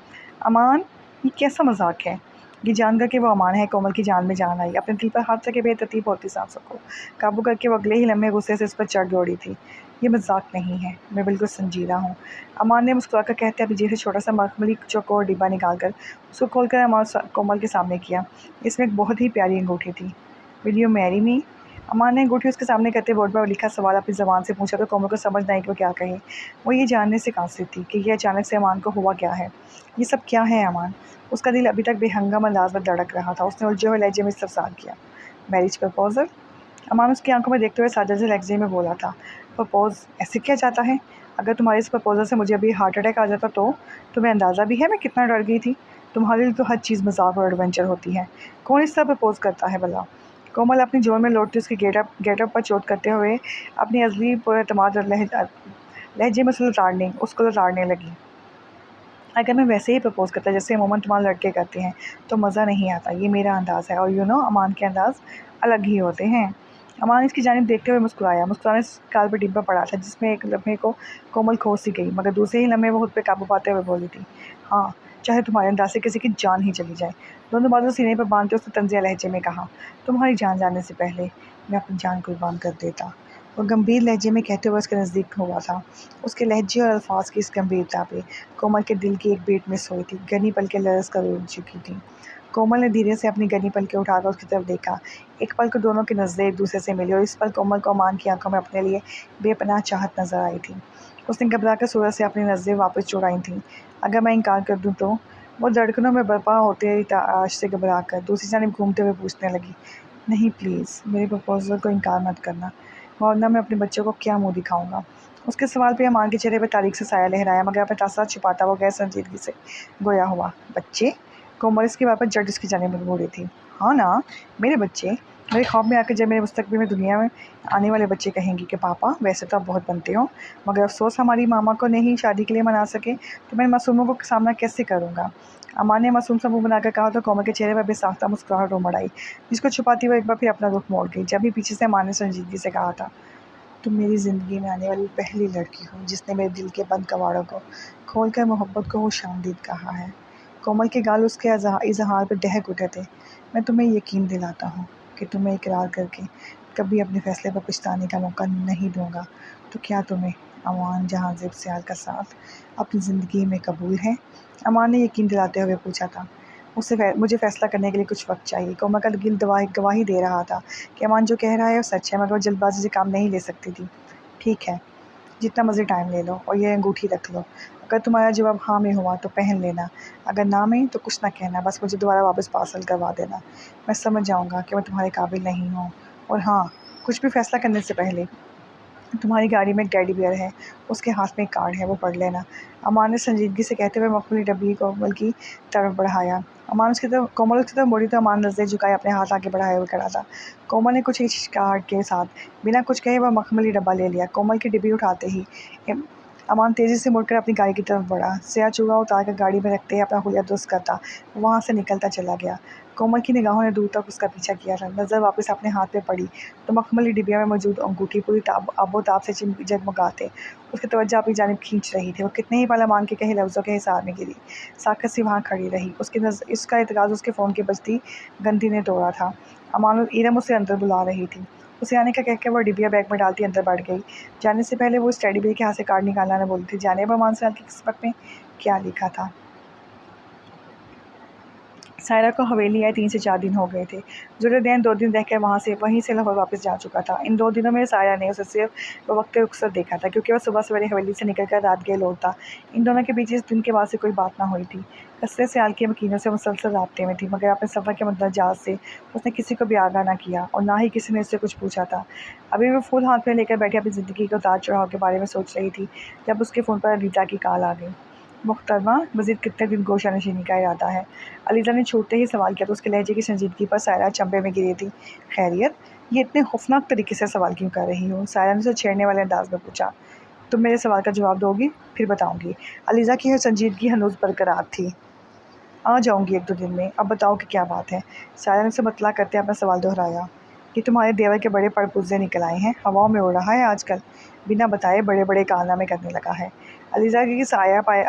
अमान, ये कैसा मजाक है? ये जानकर कि वो अमान है, कोमल की जान में जान आई। अपने दिल पर हाथ रखे बेतरतीब होती सांसों को काबू करके वो अगले ही लम्हे गुस्से से इस पर चढ़ दौड़ी थी। ये मजाक नहीं है, मैं बिल्कुल संजीदा हूँ, अमान ने मुस्कुराकर कहते अपनी जेब से छोटा सा मखमली चौकोर डिब्बा निकालकर उसको खोलकर अमान कोमल के सामने किया। इसमें एक बहुत ही प्यारी अंगूठी थी। Will you marry me? Aman ने अंगूठी उसके सामने करते बोर्ड पर लिखा सवाल अपनी ज़बान से पूछा तो कोमल को समझ नहीं कि वो क्या कहे। वो ये जानने से कासिर थी कि यह अचानक से अमान को हुआ क्या है। ये सब क्या है अमान? उसका दिल अभी तक बेहंगम अंदाज में धड़क रहा था। उसने उलझे हुए लहजे में इस्तफसार किया। Marriage proposal? अमान उसकी आंखों में देखते हुए सादा से लहजे में बोला था। प्रपोज ऐसे क्या चाहता है? अगर तुम्हारे इस प्रपोजल से मुझे अभी हार्ट अटैक आ जाता तो? तुम्हें अंदाज़ा भी है मैं कितना डर गई थी? तुम्हारे लिए तो हर चीज़ मजाक और एडवेंचर होती है। कौन इस तरह प्रपोज करता है भला? कोमल अपनी जोर में लौटती उसके गेटअप पर चोट करते हुए अपनी असली पुरएतमाद और लहजे में उसको लताड़ने लगी। अगर मैं वैसे ही प्रपोज़ करता जैसे अमूमन तमाम लड़के करते हैं तो मज़ा नहीं आता। ये मेरा अंदाज़ है और अमान के अंदाज़ अलग ही होते हैं। अमान इसकी जानिब देखते हुए मुस्कुराया। मुस्कुराने से गाल पर डिब्बा पड़ा था जिसमें एक लम्हे को कोमल खो सी गई, मगर दूसरे ही लम्हे वो खुद पे काबू पाते हुए बोली थी, हाँ, चाहे तुम्हारे अंदाज से किसी की जान ही चली जाए। दोनों बाजू सीने पर बांधते उसने तंजिया लहजे में कहा, तुम्हारी जान जाने से पहले मैं अपनी जान कुर्बान कर देता। वो गंभीर लहजे में कहते हुए उसके नज़दीक हुआ था। उसके लहजे और अल्फाज की इस गंभीरता पे कोमल के दिल की एक बीट मिस हुई थी। गनी पलकें लरस कर उठ चुकी थी। कोमल ने धीरे से अपनी गनी पलकें उठाकर उसकी तरफ देखा। एक पल को दोनों की नज़रें एक दूसरे से मिली और इस पल कोमल को अमान की आंखों में अपने लिए बेपनाह चाहत नजर आई थी। उसने घबराकर सूरज से अपनी नज़रें वापस चुराई थीं। अगर मैं इनकार कर दूँ तो? वो धड़कनों में बर्पा होते ही आश से घबरा कर दूसरी जानिब घूमते हुए पूछने लगी, नहीं प्लीज़, मेरे प्रपोज़ल को इनकार मत करना, वरना मैं अपने बच्चों को क्या मुँह दिखाऊंगा। उसके सवाल पे अमान के चेहरे पर तारीख से साया लहराया, मगर अपना तासुरात छिपाता हुआ गैर संजीदगी से गोया हुआ। बच्चे? कोमल इसकी बात पर झट उसकी जानिब मुड़ी थी। हाँ ना, मेरे बच्चे। मेरे ख्वाब में आकर जब मेरे मुस्तकबिल में दुनिया में आने वाले बच्चे कहेंगे कि पापा वैसे तो आप बहुत बनते हो, मगर अफसोस हमारी मामा को नहीं शादी के लिए मना सके, तो मैं मासूमों को सामना कैसे करूँगा। अमान ने मासूम सा मुँह बनाकर कहा तो कोमल के चेहरे पर बेसाख्ता मुस्कुराहट उमड़ आई, जिसको छुपाती हुए एक बार फिर अपना रुख मोड़ गई। जब भी पीछे से अमान ने संजीदगी से कहा था, तुम मेरी ज़िंदगी में आने वाली पहली लड़की हो जिसने मेरे दिल के बंद कवाड़ों को खोलकर मोहब्बत को वो शामदीद कहा है। कोमल के गाल उसके इजहार पर दहक उठे थे। मैं तुम्हें यकीन दिलाता हूँ कि तुम्हें इकरार करके कभी अपने फैसले पर पछताने का मौका नहीं दूंगा। तो क्या तुम्हें अमान जहांज़ेब सियाल का साथ अपनी ज़िंदगी में कबूल है? अमान ने यकीन दिलाते हुए पूछा था। मुझे फ़ैसला करने के लिए कुछ वक्त चाहिए। कोमल का दिल गवाही दे रहा था कि अमान जो कह रहा है वो सच है, मगर वो जल्दबाजी से काम नहीं ले सकती थी। ठीक है, जितना मर्ज़ी टाइम ले लो और ये अंगूठी रख लो। अगर तुम्हारा जवाब हाँ में हुआ तो पहन लेना, अगर ना में तो कुछ ना कहना, बस मुझे दोबारा वापस पार्सल करवा देना। मैं समझ जाऊँगा कि मैं तुम्हारे काबिल नहीं हूँ। और हाँ, कुछ भी फ़ैसला करने से पहले तुम्हारी गाड़ी में एक टेडी बियर है, उसके हाथ में एक कार्ड है, वो पढ़ लेना। अमान ने संजीदगी से कहते हुए मखमली डब्बी कोमल की तरफ बढ़ाया। कोमल उसकी तरफ मुड़ी तो अमान नज़रें झुकाए अपने हाथ आगे बढ़ाए हुए खड़ा था। कोमल ने कुछ हिचकिचाहट के साथ बिना कुछ कहे वह मखमली डब्बा ले लिया। कोमल की डिब्बी उठाते ही अमान तेज़ी से मुड़कर अपनी गाड़ी की तरफ बढ़ा। स्याह चूहा उतार कर गाड़ी में रखते ही अपना हुलिया दुरुस्त करता वहाँ से निकलता चला गया। कोमल की निगाहों ने दूर तक उसका पीछा किया था। नज़र वापस अपने हाथ पे पड़ी तो मखमली डिब्बिया में मौजूद अंगूठी पूरी आबोताब से जगमगाते उसकी तवज्जो अपनी जानिब खींच रही थी। वो कितने ही पल अमान के कहे लफ्ज़ों के हिसार में गिरी। साकत सी वहाँ खड़ी रही। इसका एतराज़ उसके फ़ोन की बजती घंटी ने तोड़ा था। अमान और ईरम उसे अंदर बुला रही थी। उसे आने का कहकर वह डिबिया बैग में डालती अंदर बैठ गई। जाने से पहले वो उस टेडी बियर के हाथ से कार्ड निकालना न बोली थी। जाने अमान सियाल की किस्मत में क्या लिखा था। सायरा को हवेली आए 3 से 4 दिन हो गए थे। ज़ुरैदैन 2 दिन रहकर वहीं से लाहौर वापस जा चुका था। इन 2 दिनों में सायरा ने उसे सिर्फ वक्त रुखसत देखा था, क्योंकि वह सुबह सवेरे हवेली से निकलकर रात गए लौटता। इन दोनों के बीच इस दिन के बाद से कोई बात ना हुई थी। कस्रे सियाल के मकीनों से मुसलसल राब्ते में थी, मगर अपने सफ़र के मद्देनजर से उसने किसी को भी आगाह ना किया और ना ही किसी ने उससे कुछ पूछा था। अभी वो फूल हाथ में लेकर बैठी अपनी ज़िंदगी के उतार चढ़ाव के बारे में सोच रही थी जब उसके फ़ोन पर अलीज़ा की कॉल आ गई। मुहतरमा, मज़ीद कितने दिन गोशा नशीनी का इरादा है? अलीज़ा ने छूटते ही सवाल किया तो उसके लहजे की संजीदगी पर सायरा चंबे में गिरी थी। खैरियत? ये इतने खौफनाक तरीके से सवाल क्यों कर रही हो? सायरा ने उसे छेड़ने वाले अंदाज में पूछा। तुम मेरे सवाल का जवाब दोगी, फिर बताऊंगी। अलीज़ा की संजीदगी हनूज बरकरार थी। आ जाऊंगी 1-2 दिन में, अब बताओ कि क्या बात है? सायरा ने उसे बतला करते अपना सवाल दोहराया। ये तुम्हारे देवर के बड़े पड़पुर्जे निकल आए हैं, हवाओं में उड़ रहा है आजकल, बिना बताए बड़े बड़े कारनामे करने लगा है। अलीज़ा की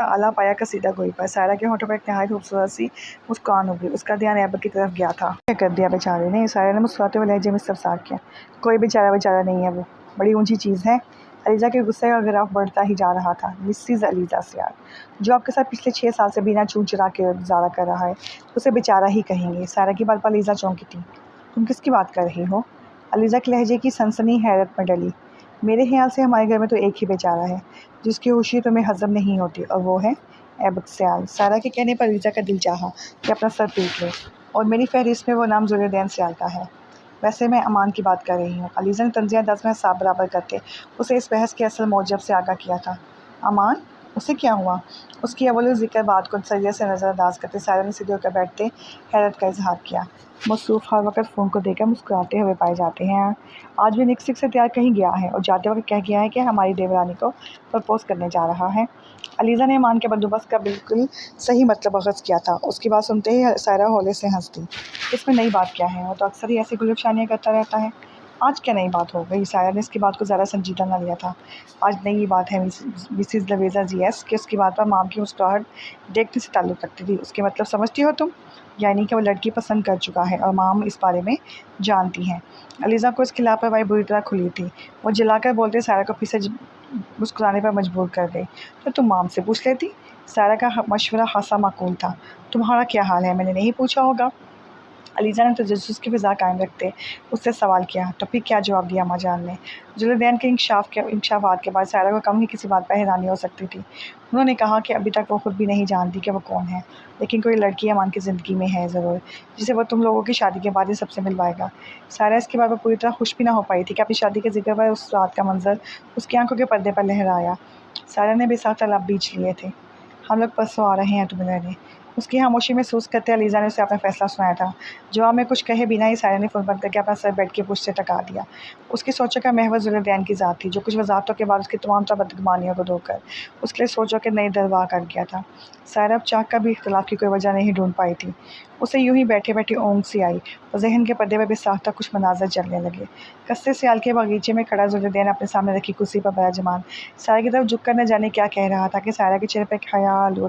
आला पाया का सीधा गोई पर सायरा के होठों पर एक नहायत खूबसूरत सी मुस्कान उभरी। उसका ध्यान ऐबक की तरफ गया था। क्या कर दिया बेचारे ने? सायरा ने मुस्कुराते हुए लहजे में इस्तफसार किया। कोई बेचारा नहीं है, वो बड़ी ऊंची चीज़ है। अलीज़ा के गुस्से का ग्राफ बढ़ता ही जा रहा था। मिसेस अलीज़ा सियाल, जो आपके साथ पिछले 6 साल से बिना चून चुरा के गुजारा कर रहा है, उसे बेचारा ही कहेंगे। सायरा की बात पर अलीज़ा चौंकी थी। तुम किसकी बात कर रही हो? अलीज़ा के लहजे की सनसनी हैरत में डली। मेरे ख्याल से हमारे घर में तो एक ही बेचारा है जिसकी खुशी तुम्हें हजम नहीं होती, और वो है ऐबक सियाल। सायरा के कहने पर अलीज़ा का दिल चाहा कि अपना सर पीट ले, और मेरी फहरिस्त में वो नाम ज़ुरैदैन सियाल का है। वैसे मैं अमान की बात कर रही हूँ। अलीज़ा ने तंज़िया 10 में हिसाब बराबर करके उसे इस बहस के असल मौजब से आगाह किया था। अमान? उससे क्या हुआ? उसकी अव्वल ज़िक्र बात को सरिया से नज़रअंदाज करते सायरा ने सीधे होकर बैठते हैरत का इजहार किया। मसरूफ़ हर वक्त फ़ोन को देखकर मुस्कुराते हुए पाए जाते हैं। आज भी लिपस्टिक से तैयार कहीं गया है और जाते वक्त कह गया है कि हमारी देवरानी को प्रपोज़ करने जा रहा है। अलीज़ा ने ईमान के बंदोबस्त का बिल्कुल सही मतलब अख़ज़ किया था। उसकी बात सुनते ही सायरा हौले से हंस दी। इसमें नई बात क्या है? वो तो अक्सर ही ऐसी गुलफशानियाँ करता रहता है। आज क्या नई बात हो गई? सायरा ने इसकी बात को ज़्यादा संजीदा न लिया था। आज नई बात है मिसिज़ लवेज़ा जीएस कि उसकी बात पर माम की मुस्कुराहट देखने से ताल्लुक़ रखती थी। उसके मतलब समझती हो तुम? यानी कि वो लड़की पसंद कर चुका है और माम इस बारे में जानती हैं। अलीज़ा को इसकी लापरवाही बुरी तरह खुली थी। वो चिल्लाकर बोलते सायरा को फिर से मुस्कुराने पर मजबूर कर गई। तो तुम माम से पूछ लेती? सायरा का मशवरा खासा माकूल था। तुम्हारा क्या हाल है? मैंने नहीं पूछा होगा। अलीज़ा ने तजस्सुस की फ़िज़ा कायम रखते उससे सवाल किया। तो फिर क्या जवाब दिया अम्मा जान ने? जुलैदैन के इंकशाफ़ात के बाद सायरा को कम ही किसी बात पर हैरानी हो सकती थी। उन्होंने कहा कि अभी तक वो खुद भी नहीं जानती कि वो कौन है, लेकिन कोई लड़की अमान की ज़िंदगी में है ज़रूर, जिसे वो तुम लोगों की शादी के बाद ही सबसे मिलवाएगा। सायरा इसके बाद वो पूरी तरह खुश भी ना हो पाई थी कि अपनी शादी के ज़िक्र पर उस रात का मंज़र उसकी आंखों के पर्दे पर लहराया। सायरा ने बेसाख्ता लब बीच लिए थे। हम लोग परसों आ रहे हैं तुम्हें लेने। उसकी खामोशी महसूस करते अलीज़ा ने उसे अपना फ़ैसला सुनाया था। जवाब में कुछ कहे बिना ही सायरा ने फ़ोन बंद करके अपना सर बेड की पुष्ट से टका दिया। उसकी सोचों का महवर जुलैदैन की ज़ात थी, जो कुछ वज़ाहतों के बाद उसकी तमाम तर बदगुमानियों को धोकर उसके लिए सोचों के नए दरवाज़ कर गया था। सायरा अब चाह कर भी इख्तिलाफ़ की कोई वजह नहीं ढूँढ पाई थी। उसे यूँ ही बैठे-बैठे ऊँघ सी आई और ज़हन के पर्दे पर बेसाख्ता कुछ मनाज़र चलने लगे। कस्से सियाल के बागीचे में खड़ा जुलैदैन अपने सामने रखी कुर्सी पर बिराजमान सायरा की तरफ झुककर न जाने क्या कह रहा था कि सायरा के चेहरे पर ख़याल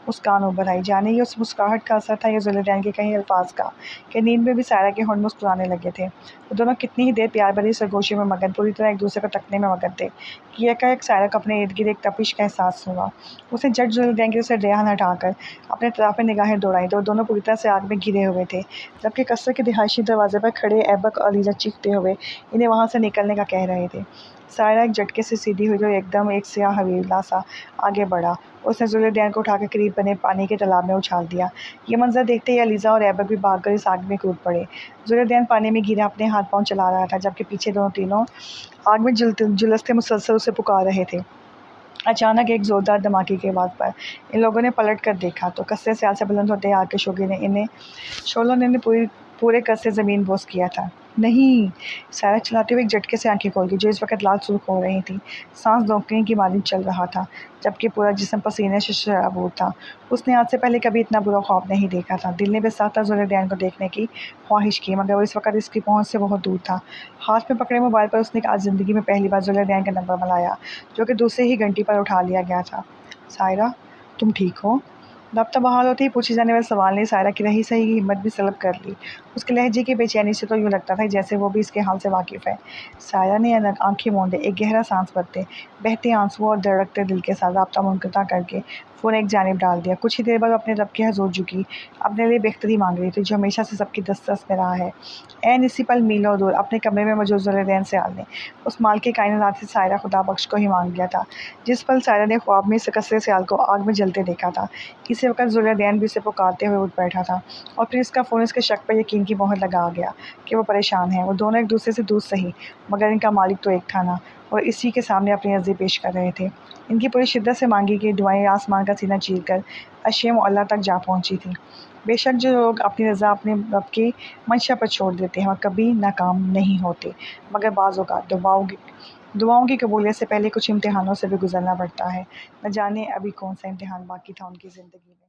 मुस्कान उभर आई। जाने ये उस मुस्कुराहट का असर था या जुलैदैन के कहीं अल्फाज का कि नींद में भी सायरा के होंठ मुस्कुराने लगे थे। वो दोनों कितनी ही देर प्यार भरी सरगोशी में मगन, पूरी तरह एक दूसरे को तकने में मगन थे कि एकाएक सायरा को अपने इर्द गिर्द एक तपिश का एहसास हुआ। उसने झट जुलैदैन की उसे रेहान हटाकर अपने तरफ में निगाहें दौड़ाई तो दोनों पूरी तरह से आग में घिरे हुए थे, जबकि कसर के रिहायशी दरवाजे पर खड़े ऐबक और अलीज़ा चीखते हुए इन्हें वहाँ से निकलने का कह रहे थे। सायरा एक झटके से सीधी हुई तो एकदम एक स्याह हवेला सा आगे बढ़ा। उसने जुलैदैन को उठाकर करीब बने पानी के तालाब में उछाल दिया। ये मंजर देखते ही अलीज़ा और ऐबक भी भागकर इस आग में कूद पड़े। जुलैदैन पानी में घिरा अपने हाथ पांव चला रहा था, जबकि पीछे दोनों तीनों आग में झुलसते मुसलसल उसे पुकार रहे थे। अचानक एक ज़ोरदार धमाके की आवाज़ पर इन लोगों ने पलट कर देखा तो कस्से सियाल से बुलंद होते आग के शोलों ने पूरे कस्से ज़मीन बोस किया था। नहीं! सायरा चिल्लाते हुए एक झटके से आंखें खोल गई, जो इस वक्त लाल सुर्ख हो रही थी। सांस रोकने की मानिंद चल रहा था, जबकि पूरा जिस्म पसीने से शराबूर था। उसने आज से पहले कभी इतना बुरा ख्वाब नहीं देखा था। दिल ने बेसाख्ता जुलैदैन को देखने की ख्वाहिश की, मगर वो इस वक्त इसकी पहुंच से बहुत दूर था। हाथ में पकड़े मोबाइल पर उसने आज ज़िंदगी में पहली बार जुलैदैन का नंबर मिलाया, जो कि दूसरे ही घंटी पर उठा लिया गया था। सायरा, तुम ठीक हो? रब्ता बहाल होते ही पूछे जाने वाले सवाल ने सायरा की रही सही हिम्मत भी सलब कर ली। उसके लहजे की बेचैनी से तो यूँ लगता था जैसे वो भी इसके हाल से वाकिफ़ है। सायरा ने आंखें मूंदे एक गहरा सांस भरते बहते आंसुओं और धड़कते दिल के साथ रब्ता मुनक़ता करके फ़ोन एक जानिब डाल दिया। कुछ ही देर बाद अपने रब के हज़ूर झुकी, अपने लिए बेख्तरी मांग रही थी, जो हमेशा से सबकी दस्तरस में रहा है। ऐन इसी पल मीलों दूर अपने कमरे में मौजूद जुलैदैन सियाल ने उस माल के कायनात से सायरा खुदा बख्श को ही मांग लिया था, जिस पल सायरा ने ख्वाब में कस्से सियाल को आग में जलते देखा था। इसी वक्त जुलैदैन भी उसे पुकारते हुए उठ बैठा था और फिर इसका फ़ोन इसके शक पर यकीन की मोहर लगा गया कि वो परेशान है। वो दोनों एक दूसरे से दूर सही, मगर इनका मालिक तो एक था ना, और इसी के सामने अपनी अर्ज़ी पेश कर रहे थे। इनकी पूरी शिद्दत से मांगी गई दुआएं आसमान का सीना चीर कर अशेम अल्लाह तक जा पहुँची थी। बेशक जो लोग अपनी रज़ा अपने रब की मंशा पर छोड़ देते हैं और कभी नाकाम नहीं होते, मगर बाज़ औक़ात दुआओं की कबूलियत से पहले कुछ इम्तिहानों से भी गुज़रना पड़ता है। न जाने अभी कौन सा इम्तिहान बाकी था उनकी ज़िंदगी में।